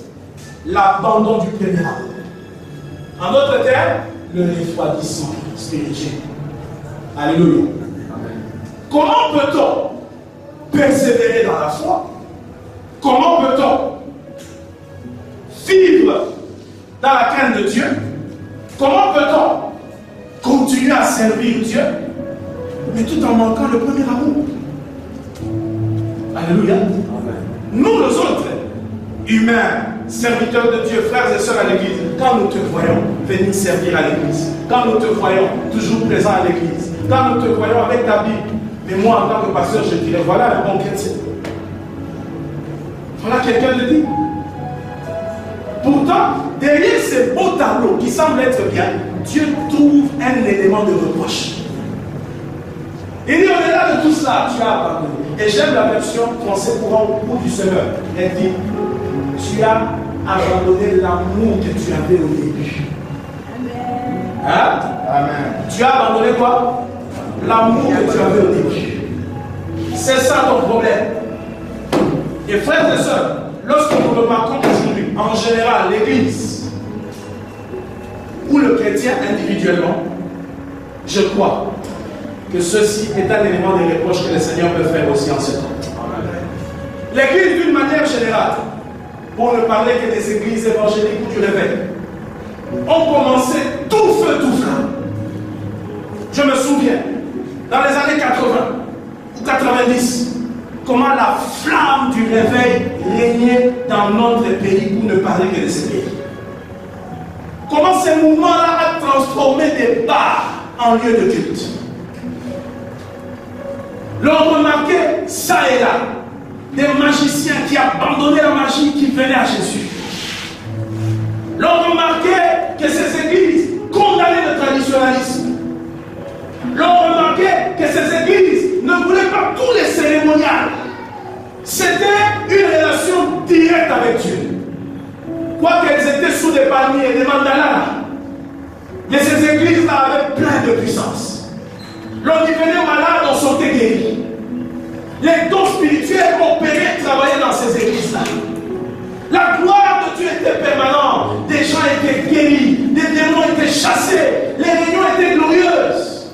l'abandon du premier amour. En d'autres termes, le refroidissement spirituel. Alléluia. Comment peut-on persévérer dans la foi? Comment peut-on vivre dans la crainte de Dieu? Comment peut-on continuer à servir Dieu, mais tout en manquant le premier amour? Alléluia. Nous, les autres, humains, serviteurs de Dieu, frères et sœurs à l'église, quand nous te voyons venir servir à l'église, quand nous te voyons toujours présent à l'église, quand nous te voyons avec ta Bible, mais moi, en tant que pasteur, je dirais, voilà un bon chrétien. Voilà quelqu'un de dit. Pourtant, derrière ces beaux tableaux qui semblent être bien, Dieu trouve un élément de reproche. Il dit au-delà de tout cela, tu as abandonné. Et j'aime la version française courant ou du Seigneur. Elle dit, tu as abandonné l'amour que tu avais au début. Hein? Amen. Tu as abandonné quoi? L'amour que tu avais au début. C'est ça ton problème. Et frères et sœurs, lorsque nous remarquons aujourd'hui, en général, l'Église ou le chrétien individuellement, je crois que ceci est un élément de reproche que le Seigneur peut faire aussi en ce temps. L'Église, d'une manière générale, pour ne parler que des églises évangéliques ou du réveil, ont commencé tout feu, tout flamme. Je me souviens, dans les années 80 ou 90, comment la flamme du réveil régnait dans notre pays pour ne parler que de ce pays. Comment ce mouvement-là a transformé des bars en lieu de culte. L'on remarquait ça et là des magiciens qui abandonnaient la magie, qui venaient à Jésus. L'on remarquait que ces églises condamnaient le traditionnalisme. L'on remarquait que ces églises ne voulaient pas tous les cérémoniales. C'était une relation directe avec Dieu. Quoiqu'elles étaient sous des palmiers, des mandalas. Mais ces églises-là avaient plein de puissance. L'on y venait malade, on sortait guéri. Les dons spirituels opéraient, travaillaient dans ces églises-là. La gloire de Dieu était permanente. Des gens étaient guéris, des démons étaient chassés, les réunions étaient glorieuses.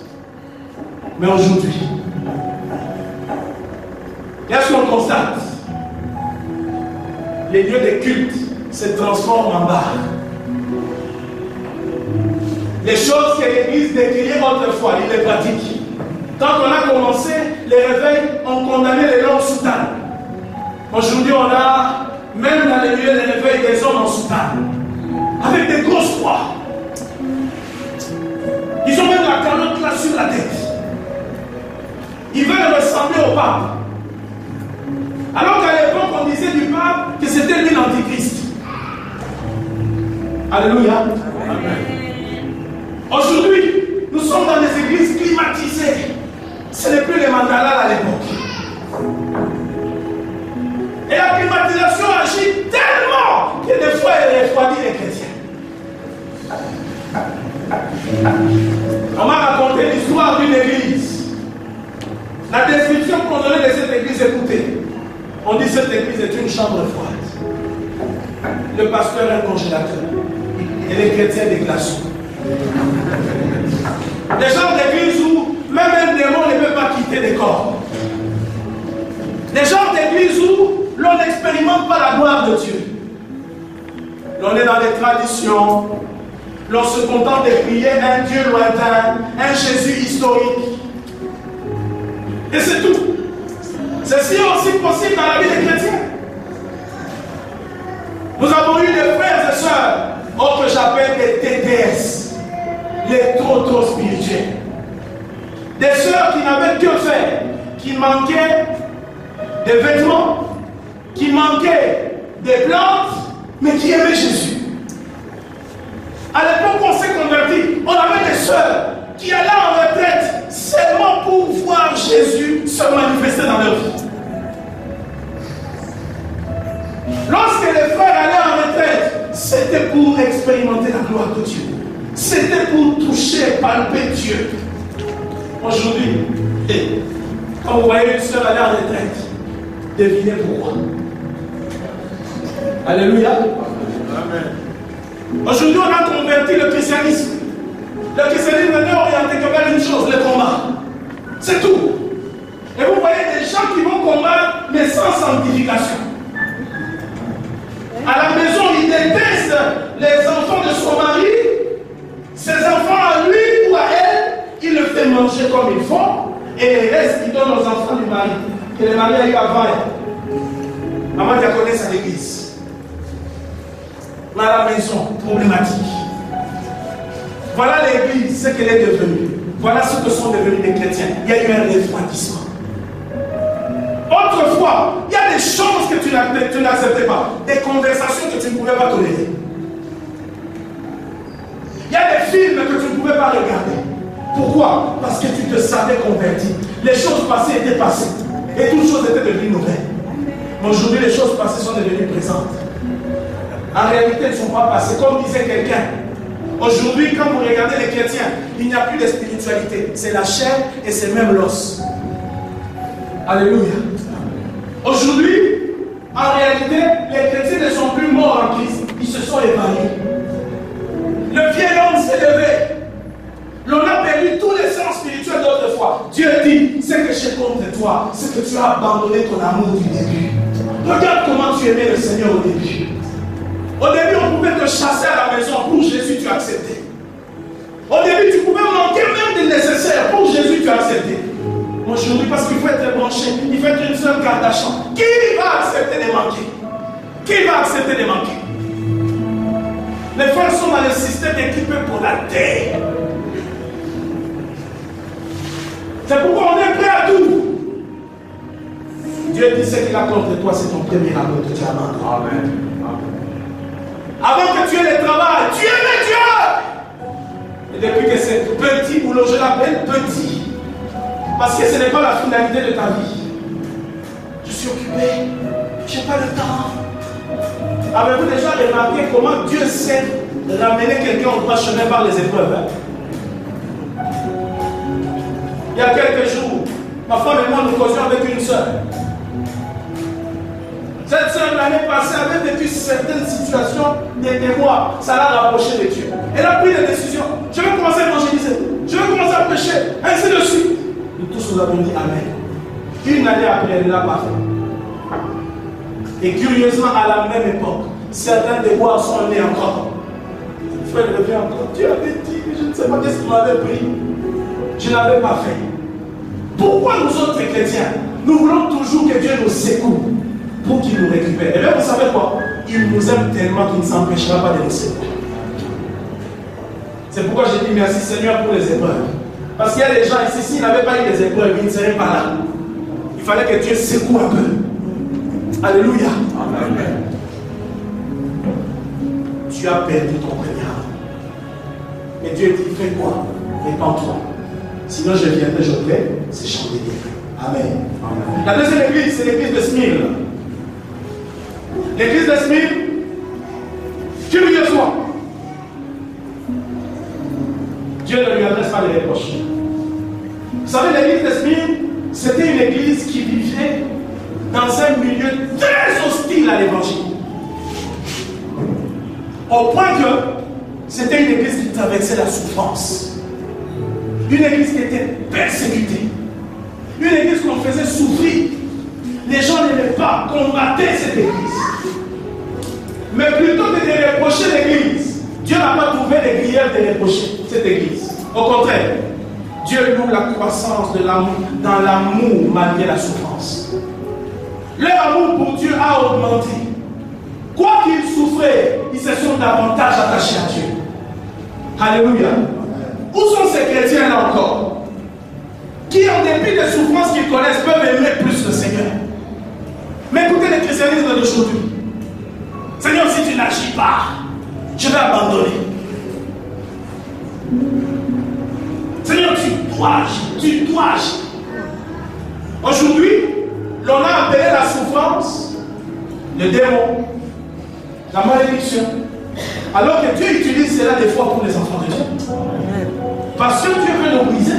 Mais aujourd'hui, qu'est-ce qu'on constate? Les lieux de culte se transforment en bar. Les choses que l'Église décriait autrefois, il les pratique. Quand on a commencé, les réveils ont condamné les langues soutanes. Aujourd'hui, on a, même dans les lieux de réveil, des hommes en soutane, avec des grosses croix. Ils ont même la calotte là sur la tête. Ils veulent ressembler au pape. Alors qu'à l'époque, on disait du pape que c'était lui l'antichrist. Alléluia. Amen. Aujourd'hui, nous sommes dans des églises climatisées. Ce n'est plus les mandalas à l'époque. Et la climatisation agit tellement que des fois elle refroidit les chrétiens. On m'a raconté l'histoire d'une église. La description qu'on donnait de cette église, écoutez. On dit que cette église est une chambre froide. Le pasteur est un congélateur. Et les chrétiens des glaçons. Des gens d'église où même un démon ne peut pas quitter les corps. Des gens d'église où l'on n'expérimente pas la gloire de Dieu. L'on est dans les traditions. L'on se contente de prier un Dieu lointain, un Jésus historique. Et c'est tout. Ceci est aussi possible dans la vie des chrétiens. Nous avons eu des frères et sœurs, que j'appelle des TTS, les trop spirituels. Des sœurs qui n'avaient que faire, qui manquaient des vêtements, qui manquaient des plantes, mais qui aimaient Jésus. À l'époque où on s'est converti, on avait des sœurs qui allaient en retraite seulement pour voir Jésus se manifester dans leur vie. Lorsque les frères allaient en retraite, c'était pour expérimenter la gloire de Dieu. C'était pour toucher, palper Dieu. Aujourd'hui, quand vous voyez une sœur aller en retraite, devinez pourquoi. Alléluia. Amen. Aujourd'hui, on a converti le christianisme. Le christianisme n'est orienté que vers une chose, le combat. C'est tout. Et vous voyez des gens qui vont combattre, mais sans sanctification. À la maison, il déteste les enfants de son mari. Ses enfants à lui ou à elle, il le fait manger comme il faut. Et les restes, il donne aux enfants du mari. Que le mari a eu avant elle. Maman diaconesse à l'église. Mais à la maison, problématique. Voilà l'église, ce qu'elle est devenue. Voilà ce que sont devenus les chrétiens. Il y a eu un refroidissement. Autrefois, il y a des choses que tu n'acceptais pas, des conversations que tu tu ne pouvais pas tolérer. Il y a des films que tu ne pouvais pas regarder. Pourquoi? Parce que tu te savais converti. Les choses passées étaient passées. Et toutes choses étaient devenues nouvelles. Mais aujourd'hui, les choses passées sont devenues présentes. En réalité, elles ne sont pas passées. Comme disait quelqu'un, aujourd'hui, quand vous regardez les chrétiens, il n'y a plus de spiritualité. C'est la chair et c'est même l'os. Alléluia. Aujourd'hui, en réalité, les chrétiens ne sont plus morts en Christ. Ils se sont évanouis. Le vieil homme s'est levé. L'on a perdu tous les sens spirituels d'autrefois. Dieu dit, ce que j'ai contre toi, c'est que tu as abandonné ton amour du début. Regarde comment tu aimais le Seigneur au début. Au début, on pouvait te chasser à la maison. Pour Jésus, tu as accepté. Au début, tu pouvais manquer même des nécessaires. Pour Jésus, tu as accepté. Aujourd'hui, parce qu'il faut être branché, il faut être une seule Kardashian. Qui va accepter de manquer? Qui va accepter de manquer? Les frères sont dans le système équipé pour la terre. C'est pourquoi on est prêt à tout. Dieu dit ce qu'il a contre toi, c'est ton premier amour que tu as abandonné. Amen. Avant que tu aies le travail, tu aimais Dieu. Et depuis que c'est petit boulot, je l'appelle petit. Parce que ce n'est pas la finalité de ta vie. Je suis occupé, je n'ai pas le temps. Avez-vous déjà remarqué comment Dieu sait ramener quelqu'un au droit chemin par les épreuves? Il y a quelques jours, ma femme et moi nous causions avec une soeur. Cette soeur l'année passée avait vécu certaines situations des mois. Ça l'a rapproché de Dieu. Elle a pris des décisions. Je vais commencer à évangéliser. Je vais commencer à prêcher. Ainsi de suite. Nous tous nous avons dit Amen. Une année après, elle l'a pas fait. Et curieusement, à la même époque, certains des bois sont nés encore. Le frère revient encore. Dieu avait dit, je ne sais pas qu'est-ce qu'il m'avait pris. Je n'avais pas fait. Pourquoi nous autres chrétiens, nous voulons toujours que Dieu nous secoue pour qu'il nous récupère? Et bien vous savez quoi? Il nous aime tellement qu'il ne s'empêchera pas de nous secouer. C'est pourquoi j'ai dit merci Seigneur pour les épreuves. Parce qu'il y a des gens ici, s'ils n'avaient pas eu les épreuves, ils ne seraient pas là. Il fallait que Dieu secoue un peu. Alléluia. Amen. Tu as perdu ton premier amour. Mais Dieu dit, fais quoi? Répands-toi. Sinon je viendrai, je vais, c'est chanter bien. Amen. Amen. La deuxième église, c'est l'église de Smyrne. L'église de Smyrne, curieusement, Dieu ne lui adresse pas les reproches. Vous savez, l'église de Smyrne, c'était une église qui vivait dans un milieu très hostile à l'évangile. Au point que c'était une église qui traversait la souffrance. Une église qui était persécutée. Une église qu'on faisait souffrir. Les gens n'aimaient pas combattre cette église. Mais plutôt que de reprocher l'église, Dieu n'a pas trouvé les griefs de reprocher cette église. Au contraire, Dieu loue la croissance de l'amour, dans l'amour malgré la souffrance. Leur amour pour Dieu a augmenté. Quoi qu'ils souffraient, ils se sont davantage attachés à Dieu. Alléluia. Où sont ces chrétiens-là encore? Qui, en dépit des souffrances qu'ils connaissent, peuvent aimer plus le Seigneur. Mais écoutez le christianisme d'aujourd'hui. Seigneur, si tu n'agis pas, je vais abandonner. Seigneur, tu dois agir. Aujourd'hui, l'on a appelé la souffrance le démon, la malédiction. Alors que Dieu utilise cela des fois pour les enfants de Dieu. Parce que Dieu veut nous briser.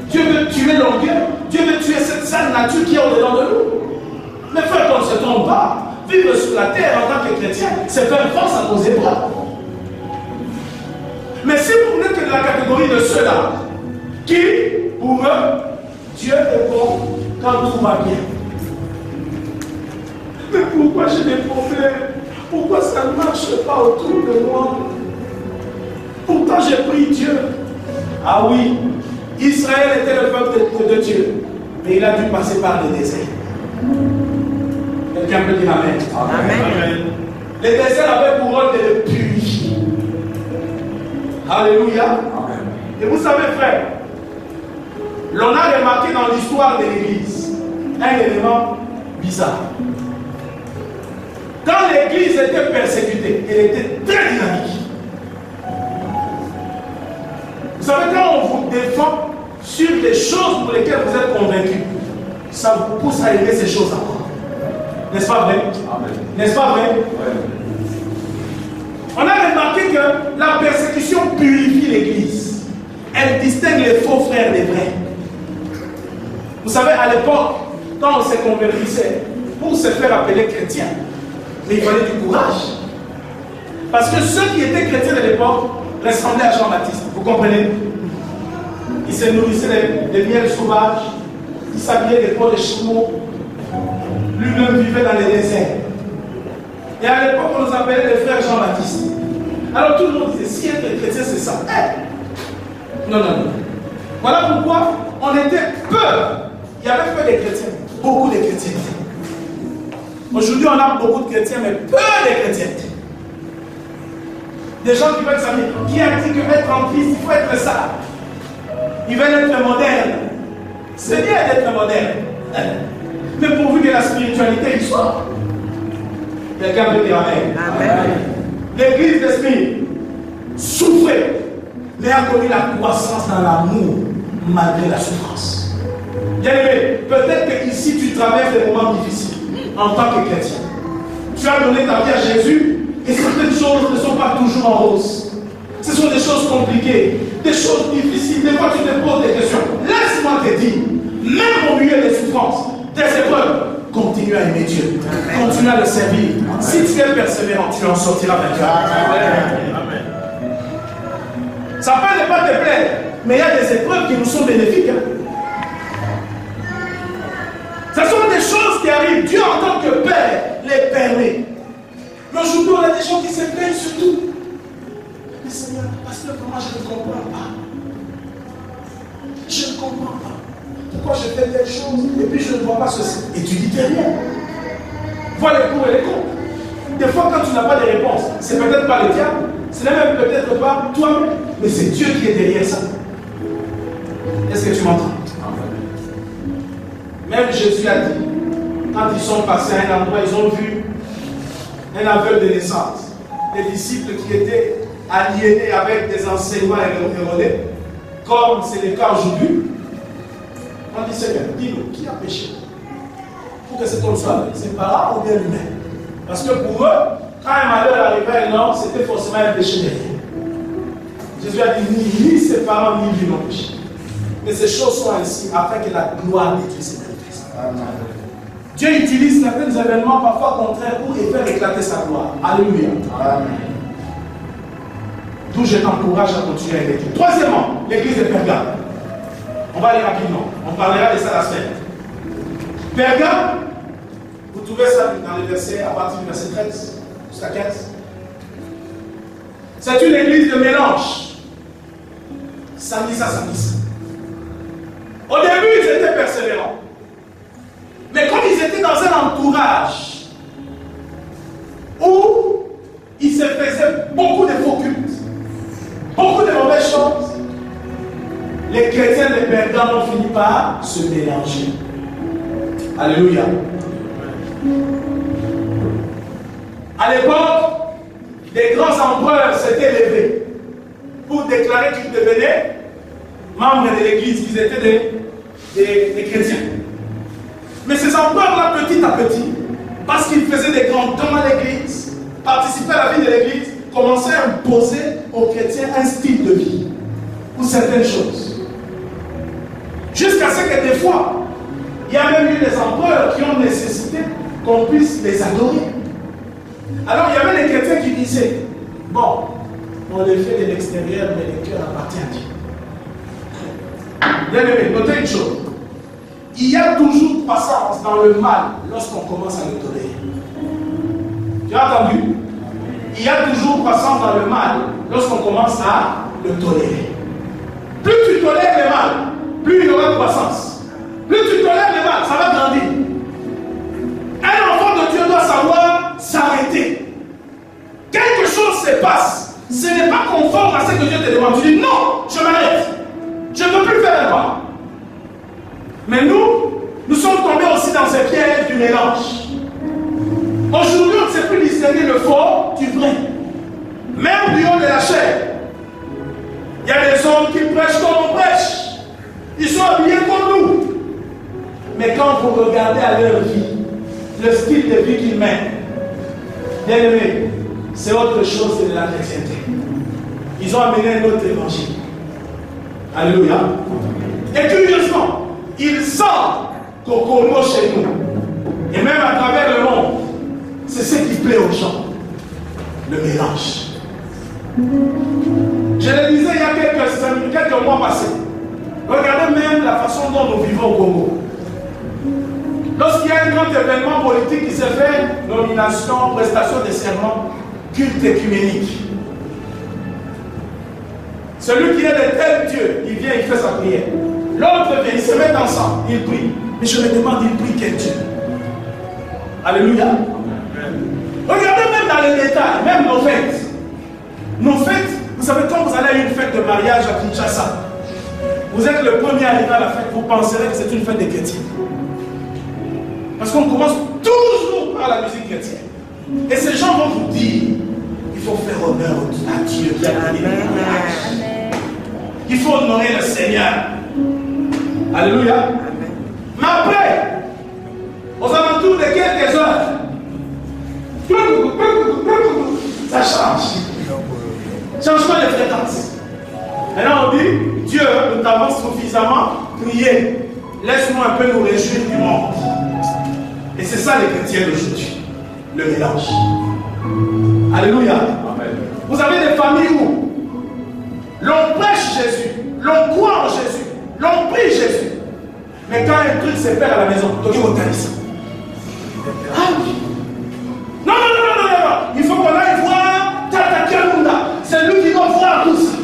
Dieu veut tuer l'orgueil. Dieu veut tuer cette sale nature qui est au-dedans de nous. Mais frère, qu'on ne se trompe pas. Vivre sur la terre en tant que chrétien, c'est faire force à nos épreuves. Mais si vous n'êtes que de la catégorie de ceux-là, qui, pour eux, Dieu est bon quand tout va bien. Mais pourquoi j'ai des problèmes? Pourquoi ça ne marche pas autour de moi? Pourtant j'ai pris Dieu. Ah oui, Israël était le peuple de Dieu, mais il a dû passer par le désert. Quelqu'un peut dire Amen. Amen. Le désert avait pour rôle de le purifier. Alléluia. Amen. Et vous savez, frère, l'on a remarqué dans l'histoire de l'Église un élément bizarre. Quand l'église était persécutée, elle était très dynamique. Vous savez, quand on vous défend sur les choses pour lesquelles vous êtes convaincus, ça vous pousse à aimer ces choses encore. N'est-ce pas vrai? N'est-ce pas vrai? On a remarqué que la persécution purifie l'église. Elle distingue les faux frères des vrais. Vous savez, à l'époque, quand on se convertissait, pour se faire appeler chrétien, mais il fallait du courage. Parce que ceux qui étaient chrétiens de l'époque ressemblaient à Jean-Baptiste. Vous comprenez? Ils se nourrissaient des miels sauvages, ils s'habillaient des peaux de chameaux, lui-même vivait dans les déserts. Et à l'époque, on nous appelait les frères Jean-Baptiste. Alors tout le monde disait, si être chrétien, c'est ça. Non, non, non. Voilà pourquoi on était peu. Il y avait peu de chrétiens, beaucoup de chrétiens. Aujourd'hui, on a beaucoup de chrétiens, mais peu de chrétiens. Des gens qui veulent savoir, qui a dit que être en Christ, il faut être ça. Ils veulent être modernes. C'est bien d'être moderne. Mais pourvu que la spiritualité y soit. Quelqu'un peut dire Amen. Amen. L'église d'Esprit souffrait, mais a connu la croissance dans l'amour malgré la souffrance. Bien aimé, peut-être que ici tu traverses des moments difficiles en tant que chrétien. Tu as donné ta vie à Jésus et certaines choses ne sont pas toujours en rose. Ce sont des choses compliquées, des choses difficiles. Des fois tu te poses des questions. Laisse-moi te dire, même au milieu des souffrances, des épreuves, continue à aimer Dieu. Continue à le servir. Si tu es persévérant, tu en sortiras vainqueur. Amen. Ça peut ne pas te plaire, mais il y a des épreuves qui nous sont bénéfiques. Ce sont des choses qui arrivent. Dieu, en tant que Père, les permet. Mais aujourd'hui, on a des gens qui se plaignent sur tout. Mais Seigneur, pasteur, moi je ne comprends pas. Je ne comprends pas. Pourquoi je fais telle chose et puis je ne vois pas ceci? Et tu dis rien. Vois les pour et les contre. Des fois, quand tu n'as pas de réponse, c'est peut-être pas le diable, ce n'est même peut-être pas toi-même, mais c'est Dieu qui est derrière ça. Est-ce que tu m'entends? Même Jésus a dit, quand ils sont passés à un endroit, ils ont vu un aveugle de naissance. Les disciples qui étaient aliénés avec des enseignements erronés, comme c'est le cas aujourd'hui. On dit, Seigneur, dis-nous, qui a péché pour que cet homme soit avec ses parents ou bien lui-même? Parce que pour eux, quand un malheur arrivait à un homme, c'était forcément un péché derrière. Jésus a dit, ni ses parents, ni lui n'ont péché. Mais ces choses sont ainsi afin que la gloire de Dieu se manifeste. Dieu utilise certains événements parfois contraires pour faire éclater sa gloire. Alléluia. Amen. D'où je t'encourage à continuer à aimer Dieu. Troisièmement, l'église de Pergame. On va aller rapidement. On parlera de ça la semaine. Pergame, vous trouvez ça dans les versets, à partir du verset 13 jusqu'à 15. C'est une église de mélange. Samedi ça, samedi ça. Au début, ils étaient persévérants. Mais comme ils étaient dans un entourage où ils se faisaient beaucoup de faux cultes, beaucoup de mauvaises choses, les chrétiens de Pergame ont fini par se mélanger. Alléluia. À l'époque, des grands empereurs s'étaient levés pour déclarer qu'ils devenaient membres de l'église, qu'ils étaient des chrétiens. Mais ces empereurs-là, petit à petit, parce qu'ils faisaient des grands dons à l'église, participaient à la vie de l'église, commençaient à imposer aux chrétiens un style de vie ou certaines choses. Jusqu'à ce que des fois, il y a même eu des empereurs qui ont nécessité qu'on puisse les adorer. Alors il y avait des chrétiens qui disaient, bon, on les fait de l'extérieur, mais le cœur appartient à Dieu. Bien aimé, notez une chose. Il y a toujours croissance dans le mal lorsqu'on commence à le tolérer. Tu as entendu? Il y a toujours croissance dans le mal lorsqu'on commence à le tolérer. Plus tu tolères le mal, plus il y aura croissance. Plus tu tolères le mal, ça va grandir. Un enfant de Dieu doit savoir s'arrêter. Quelque chose se passe. Ce n'est pas conforme à ce que Dieu te demande. Tu dis non, je m'arrête. Je ne peux plus faire un pas. Mais nous sommes tombés aussi dans ce piège du mélange. Aujourd'hui, on ne sait plus distinguer distinguer le faux du vrai. Même du haut de la chair. Il y a des hommes qui prêchent comme on prêche. Ils sont habillés comme nous. Mais quand vous regardez à leur vie, le style de vie qu'ils mènent, bien aimé, c'est autre chose que de la chrétienté. Ils ont amené un autre évangile. Alléluia. Et curieusement, ils sentent Kokomo chez nous. Et même à travers le monde, c'est ce qui plaît aux gens. Le mélange. Je le disais il y a quelques mois passés. Regardez même la façon dont nous vivons au Congo. Lorsqu'il y a un grand événement politique qui se fait, nomination, prestation de serment, culte écuménique. Celui qui est de tel Dieu, il vient, il fait sa prière. L'autre vient, ils se mettent ensemble, ils prient. Mais je me demande, ils prient quel Dieu? Alléluia. Regardez même dans les détails, même nos fêtes. Nos fêtes, vous savez, quand vous allez à une fête de mariage à Kinshasa, vous êtes le premier arrivé à la fête, vous penserez que c'est une fête des chrétiens. Parce qu'on commence toujours par la musique chrétienne. Et ces gens vont vous dire, il faut faire honneur à Dieu qui a donné le mariage. Il faut honorer le Seigneur. Alléluia. Mais après, aux alentours de quelques heures, ça change. Changement de fréquence. Maintenant on dit, Dieu, nous t'avons suffisamment prié. Laisse-nous un peu nous réjouir du monde. Et c'est ça les chrétiens d'aujourd'hui. Le mélange. Alléluia. Amen. Vous avez des familles où l'on prêche Jésus, l'on croit en Jésus, l'on prie Jésus. Mais quand un truc se perd à la maison, on dit au talis. Ah oui. Non. Il faut qu'on aille voir Tata Kiamunda. C'est lui qui doit voir tout ça.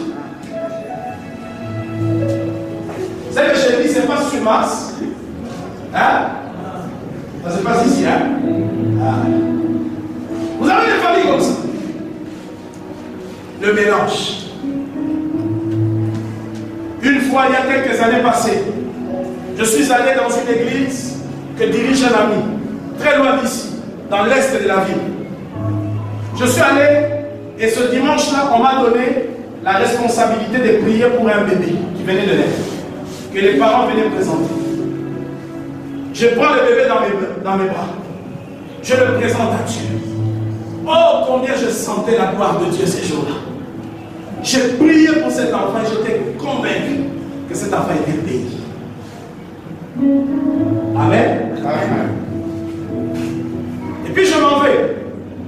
C'est que je dis, c'est pas sur Mars. Hein? Ça se passe ici, hein? Ah. Vous avez des familles comme ça. Le mélange. Une fois, il y a quelques années passées, je suis allé dans une église que dirige un ami, très loin d'ici, dans l'est de la ville. Je suis allé, et ce dimanche-là, on m'a donné la responsabilité de prier pour un bébé qui venait de naître, que les parents venaient présenter. Je prends le bébé dans mes bras. Je le présente à Dieu. Oh, combien je sentais la gloire de Dieu ces jours-là. J'ai prié pour cet enfant et j'étais convaincu que cet enfant était béni. Amen. Amen. Et puis je m'en vais.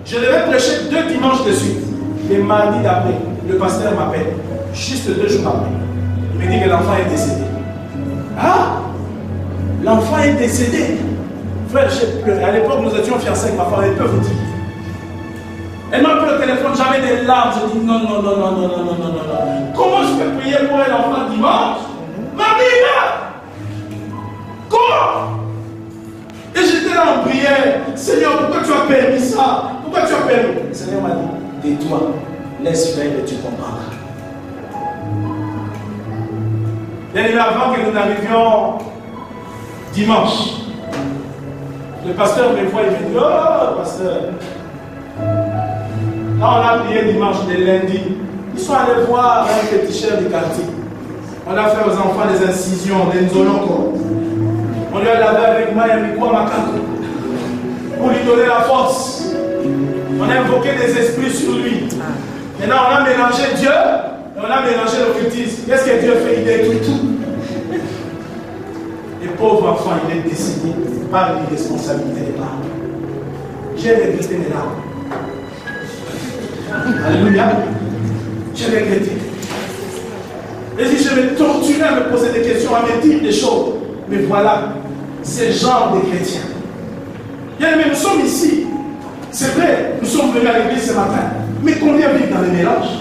Je devais prêcher 2 dimanches de suite. Les mardis d'après, le pasteur m'appelle. Juste 2 jours après. Il me dit que l'enfant est décédé. Ah? L'enfant est décédé. Frère, j'ai pleuré. À l'époque, nous étions fiancés avec ma femme, elle peut vous dire. Elle m'a pris le téléphone, j'avais des larmes. Je dis non. Comment je peux prier pour un enfant dimanche? Marie, comment? Et j'étais là en prière. Seigneur, pourquoi tu as permis ça? Pourquoi tu as permis? Le Seigneur m'a dit, tais-toi, laisse faire et tu comprendras. Et avant que nous n'arrivions dimanche, le pasteur me voit et me dit, oh pasteur, quand on a prié dimanche de lundi, ils sont allés voir un petit cher du quartier. On a fait aux enfants des incisions, des nzoloko. On lui a lavé avec moi et Mikwa Makako pour lui donner la force. On a invoqué des esprits sur lui. Maintenant on a mélangé Dieu et on a mélangé l'occultisme. Qu'est-ce que Dieu fait? Il détruit tout. Et pauvre enfant, il est décédé par l'irresponsabilité des parents. J'ai regretté mes larmes. Alléluia. J'ai regretté. Et si je me torturais à me poser des questions, à me dire des choses, mais voilà, ce genre de chrétiens. Bien, mais nous sommes ici. C'est vrai, nous sommes venus à l'église ce matin. Mais combien vivent dans les mélanges?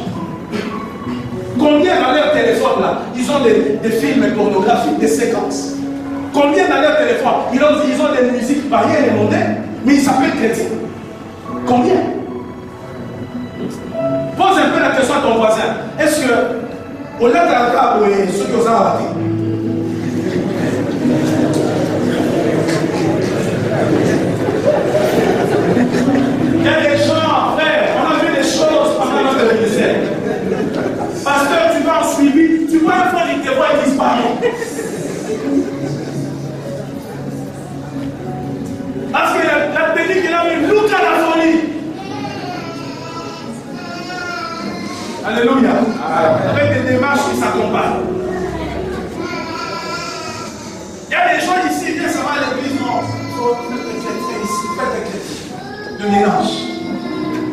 Combien dans leur téléphone là, ils ont des films pornographiques, des séquences? Combien dans leur téléphone, ils ont des musiques païennes et mondaines, mais ils s'appellent chrétiens? Combien? Pose un peu la question à ton voisin. Est-ce que, au lieu de la table, ceux qui ont raté, il y a des gens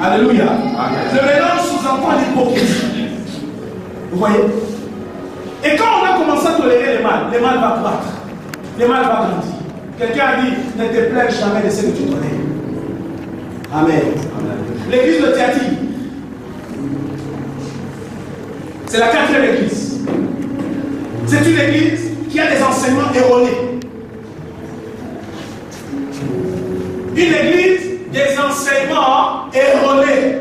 Alléluia. Le mélange sous-entend l'hypocrisie. Vous voyez? Et quand on a commencé à tolérer le mal va croître. Le mal va grandir. Quelqu'un a dit, ne te plains jamais de ce que tu connais. Amen. L'église de Thyatire, c'est la 4e église. C'est une église qui a des enseignements erronés. Une église des enseignements erronés.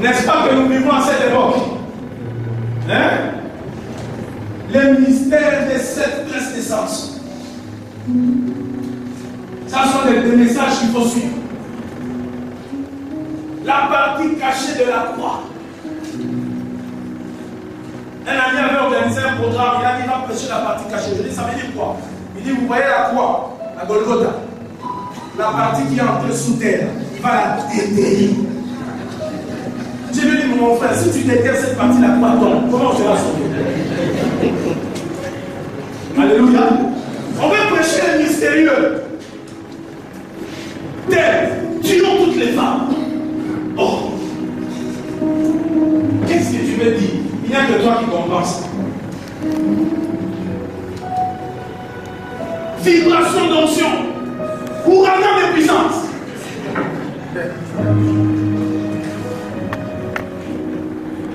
N'est-ce pas que nous vivons à cette époque? Hein? Le mystère de cette naissance. Ça sont des messages qu'il faut suivre. La partie cachée de la croix. Un ami avait organisé un programme, il a dit il va prêcher la partie cachée. Je dis ça veut dire quoi? Il dit vous voyez la croix, la Golgotha, la partie qui est entrée sous terre, il va la déterrer. J'ai lui dit mon frère, si tu déterres cette partie, la croix tombe, comment tu vas sauver? Alléluia. On veut prêcher le mystérieux. Terre, tuons toutes les femmes. Oh, qu'est-ce que tu veux dire? Il n'y a que toi qui comprends ça. Vibration d'onction, ouragan de puissance.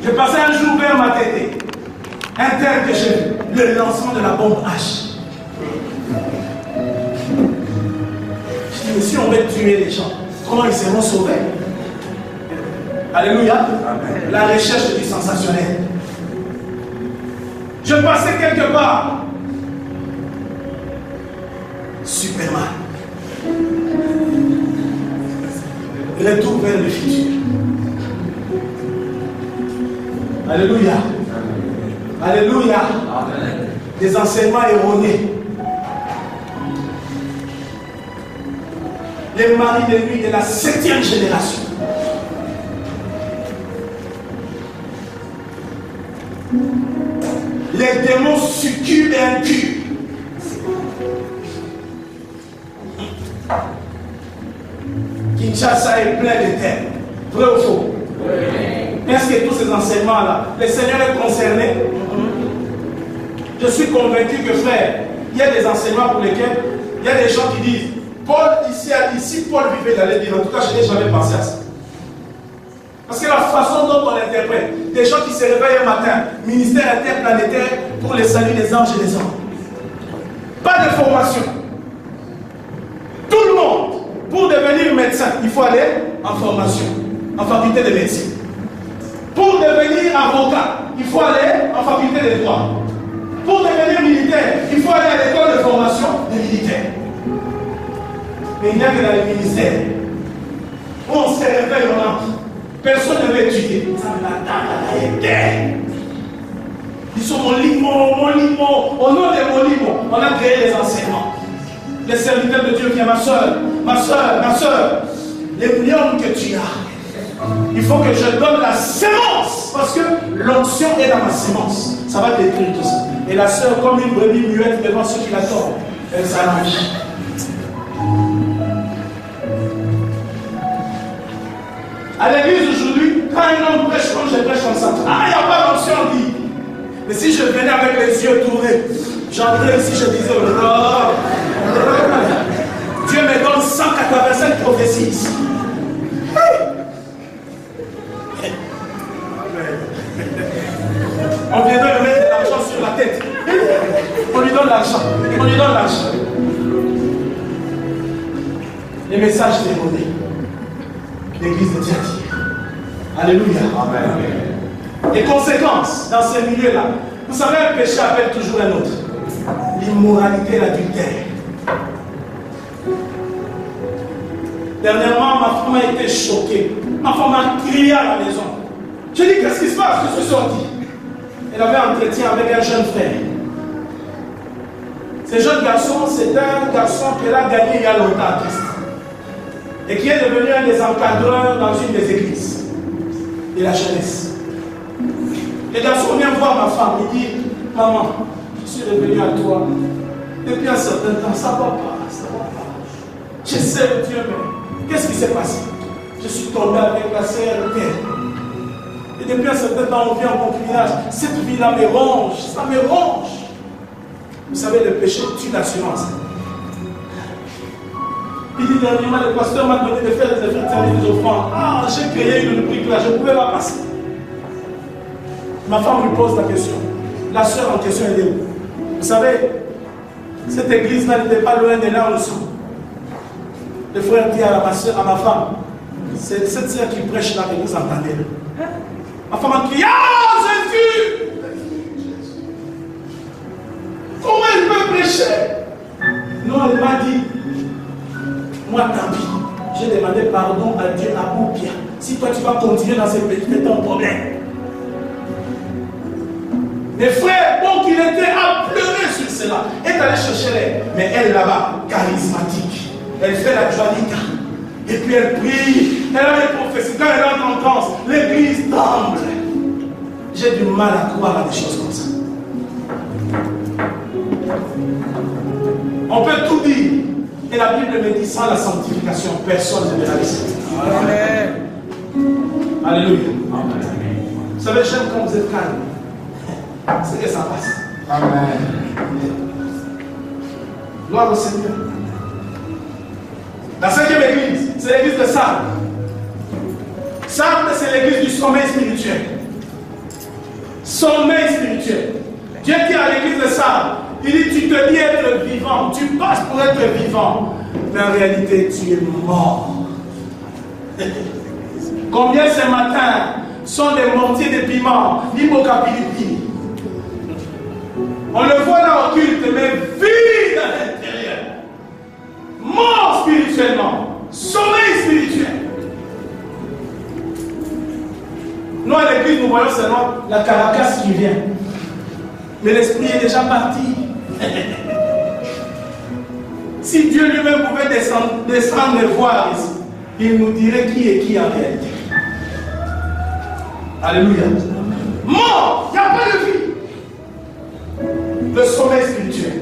J'ai passé un jour vers ma tête, un tel que j'ai vu, le lancement de la bombe H. Je dis, mais si on veut tuer les gens, comment ils seront sauvés? Alléluia. Amen. La recherche du sensationnel. Je passais quelque part. Superman. Retour vers le futur. Alléluia. Alléluia. Amen. Des enseignements erronés. Les maris de nuit de la 7e génération. Les démons succubes et incubes. Kinshasa est plein de terres. Vrai ou faux? Oui. Est-ce que tous ces enseignements-là, le Seigneur est concerné? Je suis convaincu que, frère, il y a des enseignements pour lesquels il y a des gens qui disent Paul, ici Paul vivait dans les livres. En tout cas, je n'ai jamais pensé à ça. Parce que la façon dont on interprète, des gens qui se réveillent un matin, ministère interplanétaire pour le salut des anges et des hommes. Pas de formation. Tout le monde, pour devenir médecin, il faut aller en formation, en faculté de médecine. Pour devenir avocat, il faut aller en faculté de droit. Pour devenir militaire, il faut aller à l'école de formation des militaires. Mais il n'y a que dans les ministères où on se réveille, on entre. Personne ne veut étudier. Ils sont mon limon. Au nom de mon limon, on a créé les enseignements. Les serviteurs de Dieu qui est ma soeur, les millions que tu as. Il faut que je donne la sémence. Parce que l'onction est dans ma sémence. Ça va détruire tout ça. Et la soeur, comme une brebis muette devant ceux qui la tordent, elle s'arrange. À l'église aujourd'hui, quand un homme prêche comme je prêche comme ça, ah, il n'y a pas d'option, on dit. Mais si je venais avec les yeux tournés, j'entrais ici, je disais, Dieu me donne 185 prophéties. On vient de lui mettre de l'argent sur la tête. On lui donne l'argent. Les messages erronés. L'église de Thyatire. Alléluia. Amen. Les conséquences dans ces milieux-là. Vous savez, un péché appelle toujours un autre. L'immoralité et l'adultère. Dernièrement, ma femme a été choquée. Ma femme a crié à la maison. J'ai dit, qu'est-ce qui se passe? Je suis sorti. Elle avait un entretien avec un jeune frère. Ce jeune garçon, c'est un garçon qu'elle a gagné il y a longtemps à Christ. Et qui est devenu un des encadreurs dans une des églises de la jeunesse. Le garçon vient voir ma femme, il dit, maman, je suis revenu à toi depuis un certain temps, ça va pas. Je sais Dieu, mais qu'est-ce qui s'est passé? Je suis tombé avec la sœur Terre. Et depuis un certain temps, on vient en concubinage. Cette vie-là me ronge, ça me ronge. Vous savez, le péché tue l'assurance. Il dit dernièrement, le pasteur m'a donné de faire des efforts de des offrandes. Ah, j'ai créé une rubrique là, je ne pouvais pas passer. Ma femme lui pose la question. La sœur en question, elle est où? Vous savez, cette église-là n'était pas loin de là où nous sommes. Le frère dit à ma soeur, à ma femme, c'est cette sœur qui prêche là que vous entendez. Ma femme a crié, ah Jésus! Comment elle peut prêcher? Non, elle m'a dit, moi tant pis. J'ai demandé pardon à Dieu à bout bien. Si toi tu vas continuer dans ce pays, c'est ton problème. Mes frères, donc il était à pleurer sur cela. Elle est allée chercher elle. Mais elle là-bas, charismatique. Elle fait la joanita. Et puis elle prie. Elle a les prophéties. Quand elle entre en transe, l'église tremble. J'ai du mal à croire à des choses comme ça. On peut tout dire. Et la Bible me dit, sans la sanctification, personne ne verra le Seigneur. Amen. Alléluia. Amen. Vous savez, j'aime quand vous êtes calme. C'est que ça passe. Amen. Gloire au Seigneur. La 5e église, c'est l'église de Sardes. Sardes, c'est l'église du sommeil spirituel. Sommeil spirituel. Dieu dit à l'église de Sardes, il dit, tu te dis être vivant, tu passes pour être vivant, mais en réalité, tu es mort. Combien ce matin sont des mortiers de piment, l'hypocapilité? On le voit là au culte, mais vide à l'intérieur. Mort spirituellement, sommeil spirituel. Nous à l'église, nous voyons seulement la caracasse qui vient. Mais l'esprit est déjà parti. Si Dieu lui-même pouvait descendre et voir ici, il nous dirait qui est qui en réalité. Alléluia. Mort, il n'y a pas de vie. Le sommeil spirituel.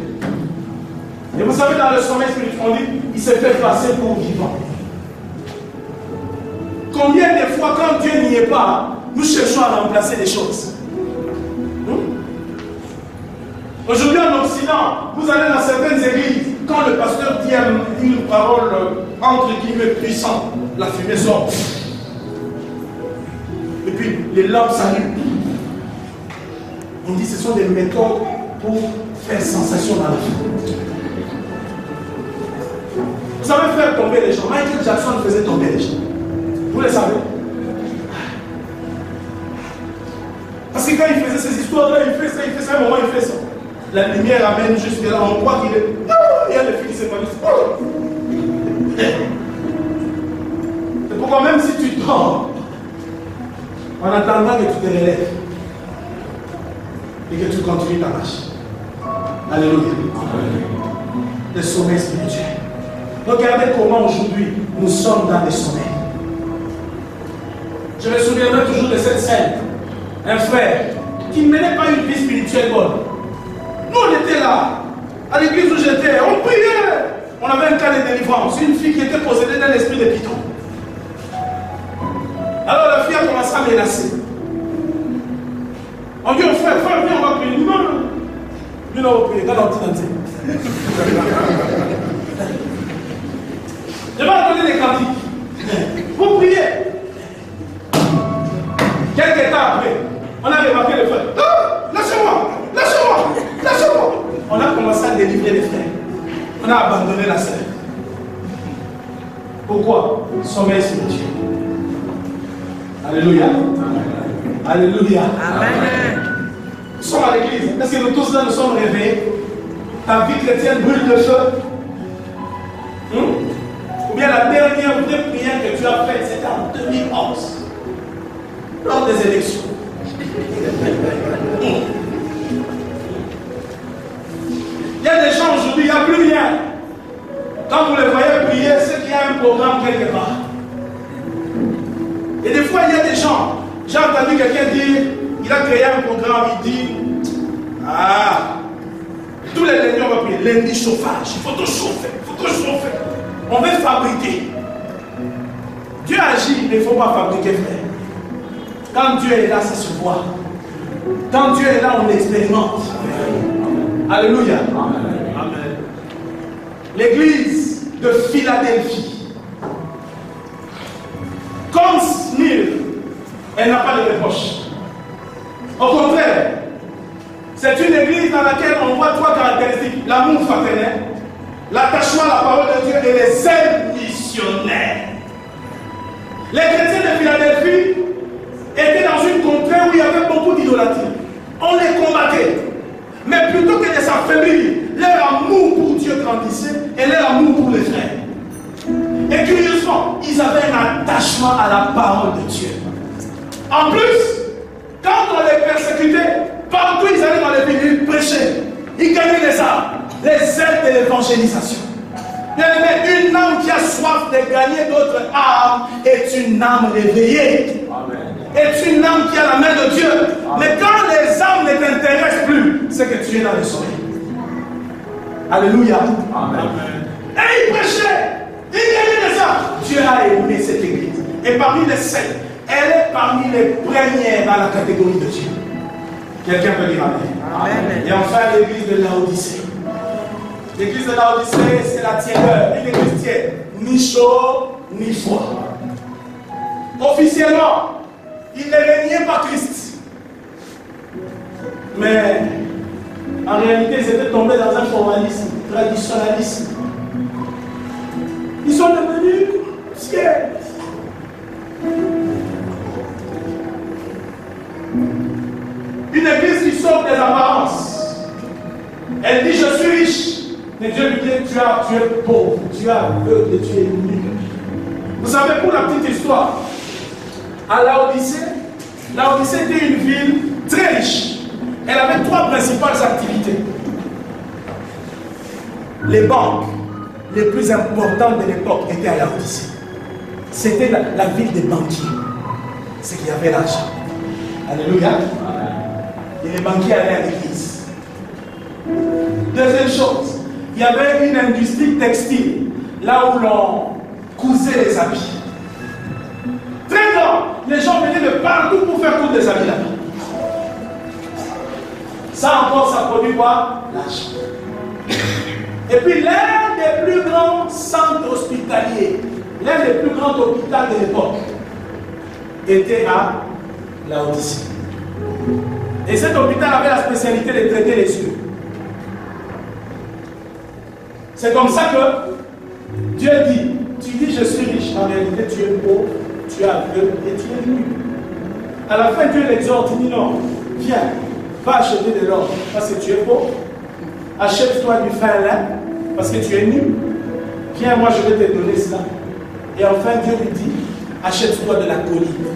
Et vous savez, dans le sommeil spirituel, on dit il s'est fait passer pour vivant. Combien de fois, quand Dieu n'y est pas, nous cherchons à remplacer les choses? Aujourd'hui en Occident, vous allez dans certaines églises, quand le pasteur dit une parole entre guillemets puissante, la fumée sort. Et puis les lampes s'allument. On dit que ce sont des méthodes pour faire sensation dans la vie. Vous savez faire tomber les gens. Michael Jackson faisait tomber les gens. Vous le savez. Parce que quand il faisait ces histoires-là, il fait ça, un moment il fait ça. La lumière amène jusque là, on croit qu'il est... Il y a le fil qui s'est pas c'est pourquoi même si tu dors, en attendant que tu te relèves et que tu continues ta marche. Alléluia. Le sommeil spirituel. Regardez comment aujourd'hui nous sommes dans des sommeils. Je me souviendrai toujours de cette scène. Un frère qui ne menait pas une vie spirituelle bonne. Nous on était là, à l'église où j'étais, on priait. On avait un cas de délivrance, une fille qui était possédée d'un esprit de python. Alors la fille a commencé à menacer. On dit au frère, viens, on va prier. Non, non. Viens, on va prier, dans l'ordinateur. Je vais donner des cantiques. Vous priez. Quelques temps après, on a remarqué le frère. Oh, lâchez-moi, lâchez-moi, lâchez-moi. On a commencé à délivrer les frères. On a abandonné la sœur. Pourquoi? Sommeil spirituel. Alléluia. Alléluia. Amen. Nous sommes à l'église. Est-ce que nous tous là nous sommes réveillés? Ta vie chrétienne brûle de feu. Ou bien la dernière vraie prière que tu as faite, c'était en 2011. Lors des élections. Il y a des gens aujourd'hui, il n'y a plus rien. Quand vous les voyez prier, c'est qu'il y a un programme quelque part. Et des fois, il y a des gens, j'ai entendu quelqu'un dire, il a créé un programme, il dit, tous les lundis, on va prier, lundi chauffage, il faut te chauffer, il faut te chauffer. On veut fabriquer. Dieu agit, mais il ne faut pas fabriquer, frère. Quand Dieu est là, ça se voit. Quand Dieu est là, on expérimente. Alléluia. Amen. L'église de Philadelphie, comme Smyrne, elle n'a pas de reproche. Au contraire, c'est une église dans laquelle on voit trois caractéristiques: l'amour fraternel, l'attachement à la parole de Dieu et les zèles missionnaires. Les chrétiens de Philadelphie étaient dans une contrée où il y avait beaucoup d'idolâtrie. On les combattait. Mais plutôt que de s'affaiblir, leur amour pour Dieu grandissait et leur amour pour les frères. Et curieusement, ils avaient un attachement à la parole de Dieu. En plus, quand on les persécutait, partout ils allaient dans les villes, ils prêchaient, ils gagnaient les âmes, les ailes de l'évangélisation. Bien-aimé, une âme qui a soif de gagner d'autres âmes est une âme réveillée. Amen. Est une âme qui a la main de Dieu. Amen. Mais quand les âmes ne t'intéressent plus, c'est que tu es dans le sommeil. Alléluia. Amen. Et il prêchait, il gagnait les âmes. Dieu a aimé cette église. Et parmi les sept, elle est parmi les premières dans la catégorie de Dieu. Quelqu'un peut dire Amen. Amen. Et enfin, l'église de Laodicée. L'église de Laodicée, c'est la tièdeur, une église tiède, ni chaud, ni froid. Officiellement, ils ne régnaient pas Christ. Mais en réalité, ils étaient tombés dans un formalisme, traditionnalisme. Ils sont devenus tièdes. Une église qui sort des apparences. Elle dit: je suis riche. Mais Dieu lui dit: tu es pauvre, tu es aveugle, tu es nul. Vous savez, pour la petite histoire, à Laodicée était une ville très riche. Elle avait trois principales activités. Les banques les plus importantes de l'époque étaient à Laodicée. C'était la ville des banquiers. C'est qu'il y avait l'argent. Alléluia. Et les banquiers allaient à l'église. Deuxième chose, il y avait une industrie textile, là où l'on cousait les habits. Très grand, les gens venaient de partout pour faire coudre des habits là-bas. Ça encore, ça produit quoi? L'argent. Et puis l'un des plus grands centres hospitaliers, l'un des plus grands hôpitaux de l'époque, était à Laodicée. Et cet hôpital avait la spécialité de traiter les yeux. C'est comme ça que Dieu dit: tu dis je suis riche, en réalité tu es pauvre, tu es aveugle et tu es nul. À la fin, Dieu l'exhorte, il dit: non, viens, va acheter de l'or parce que tu es pauvre. Achète-toi du fin lin parce que tu es nul. Viens, moi je vais te donner cela. Et enfin, Dieu lui dit: achète-toi de la colline.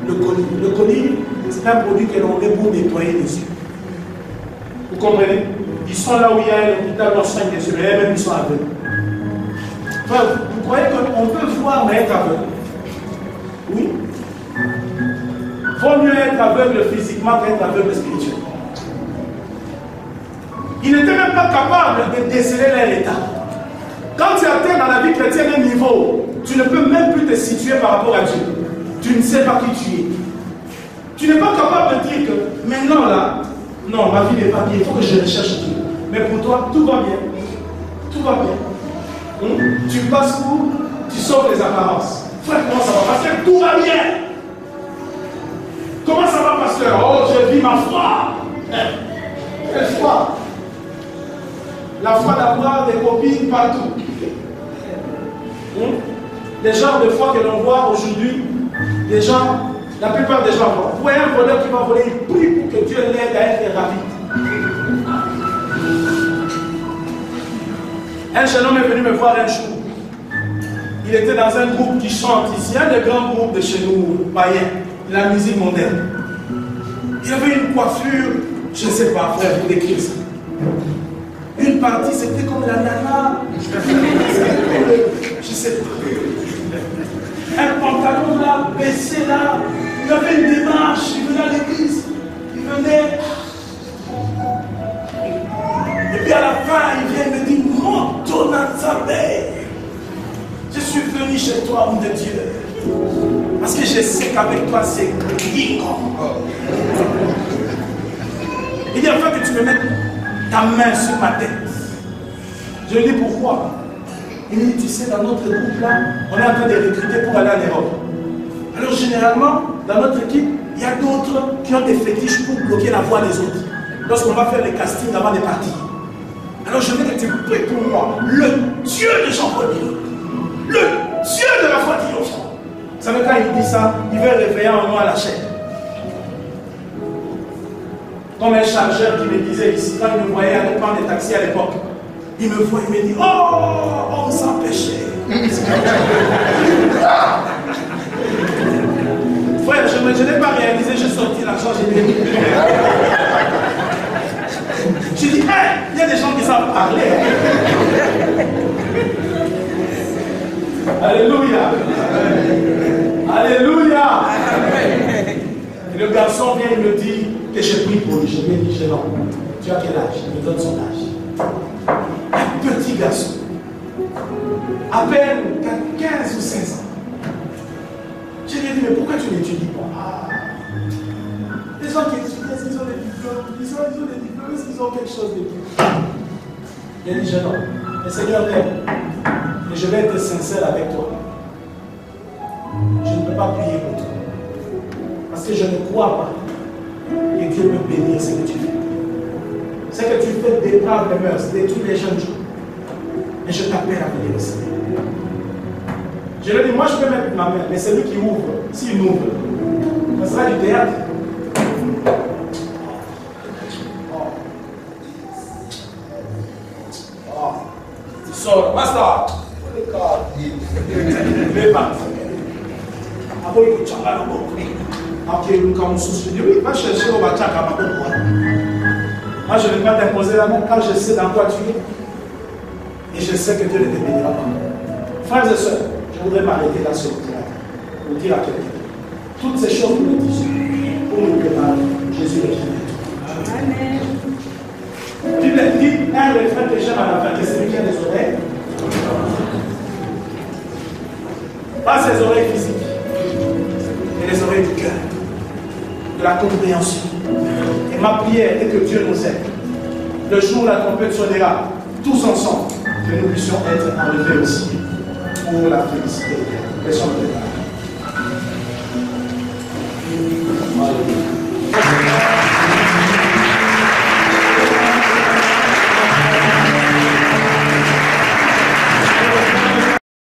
Le colline, c'est un produit que l'on met pour nettoyer les yeux. Vous comprenez? Ils sont là où il y a un hôpital, on soigne les yeux, mais eux-mêmes ils sont aveugles. Enfin, vous croyez qu'on peut voir mais être aveugle? Oui. Il vaut mieux être aveugle physiquement qu'être aveugle spirituellement. Ils n'étaient même pas capables de déceler leur état. Quand tu atteins dans la vie chrétienne un niveau, tu ne peux même plus te situer par rapport à Dieu. Tu ne sais pas qui tu es. Tu n'es pas capable de dire que maintenant là, non, ma vie n'est pas bien, il faut que je recherche Dieu. Mais pour toi, tout va bien. Tout va bien. Tu passes où? Tu sauves les apparences. Frère, comment ça va? Pasteur, tout va bien. Comment ça va, pasteur? Oh, je vis ma foi. Quelle foi? La foi d'avoir des copines partout. Les genres de foi que l'on voit aujourd'hui, des gens, la plupart des gens, vous voyez un voleur qui va voler, il prie pour que Dieu l'aide à être rapide. Un jeune homme est venu me voir un jour. Il était dans un groupe qui chante ici, un des grands groupes de chez nous, païens, la musique moderne. Il avait une coiffure, je ne sais pas, frère, vous décrire ça. Une partie, c'était comme la nana. Je ne sais pas. Un pantalon là, baissé là. Il avait une démarche, il venait à l'église. Il venait. Et puis à la fin, il vient me dire: Monte Nazaré. suis venu chez toi, homme de Dieu. Parce que je sais qu'avec toi, c'est quiconque. Il dit, afin que tu me mettes ta main sur ma tête. Je lui dis, pourquoi? Il me dit, tu sais, dans notre groupe là, on est en train de recruter pour aller en Europe. Alors généralement, dans notre équipe, il y a d'autres qui ont des fétiches pour bloquer la voie des autres. Lorsqu'on va faire les castings avant de partir. Alors je veux que tu pries pour moi, le Dieu de Jean-Paul, le Dieu de la foi triomphante. Vous savez, quand il dit ça, il veut réveiller en moi la chair. Comme un chargeur qui me disait ici, quand il me voyait aller prendre des taxis à l'époque, il me voit, il me dit, oh, homme sans péché. Frère, je n'ai pas réalisé, j'ai sorti l'argent, j'ai dit. J'ai dit, hey, il y a des gens qui savent parler. Alléluia. Alléluia. Et le garçon vient et me dit que je prie pour lui. Je lui ai dit, non. Tu as quel âge? Il me donne son âge. Un petit garçon. À peine 15 ou 16 ans. Je lui ai dit, mais pourquoi tu n'étudies pas? Les gens qui étudient, est-ce qu'ils ont des diplômes? Ils ont des diplômes, est-ce qu'ils ont quelque chose de plus? Il a dit, non. Le Seigneur t'aime. Et je vais être sincère avec toi. Je ne peux pas prier pour toi. Parce que je ne crois pas que Dieu peut bénir ce que tu fais. C'est que tu fais déprendre les mœurs, détruire les jeunes gens. Mais je t'appelle à venir au Seigneur. Je lui ai dit, moi je peux mettre ma main, mais c'est lui qui ouvre. S'il m'ouvre, ça sera du théâtre. Tu sors, basta. Mais pas. Après, il faut tchanga le bon. Après, il faut je dis, oui, va chercher au bachaka, ma bonne voix. Moi, je ne vais pas t'imposer la main quand je sais dans quoi tu es. Et je sais que Dieu ne te bénira pas. Frères et sœurs, je voudrais m'arrêter là sur le terrain pour dire à quelqu'un. Toutes ces choses que nous disons pour nous préparer, Jésus est bientôt. Amen. Dis un refrain que j'aime à la fin, que c'est lui qui a des oreilles. Pas ses oreilles physiques, mais les oreilles du cœur, de la compréhension. Et ma prière est que Dieu nous aide. Le jour où la trompette sonnera, tous ensemble, que nous puissions être enlevés aussi pour la félicité. Laissons le débat. Alléluia.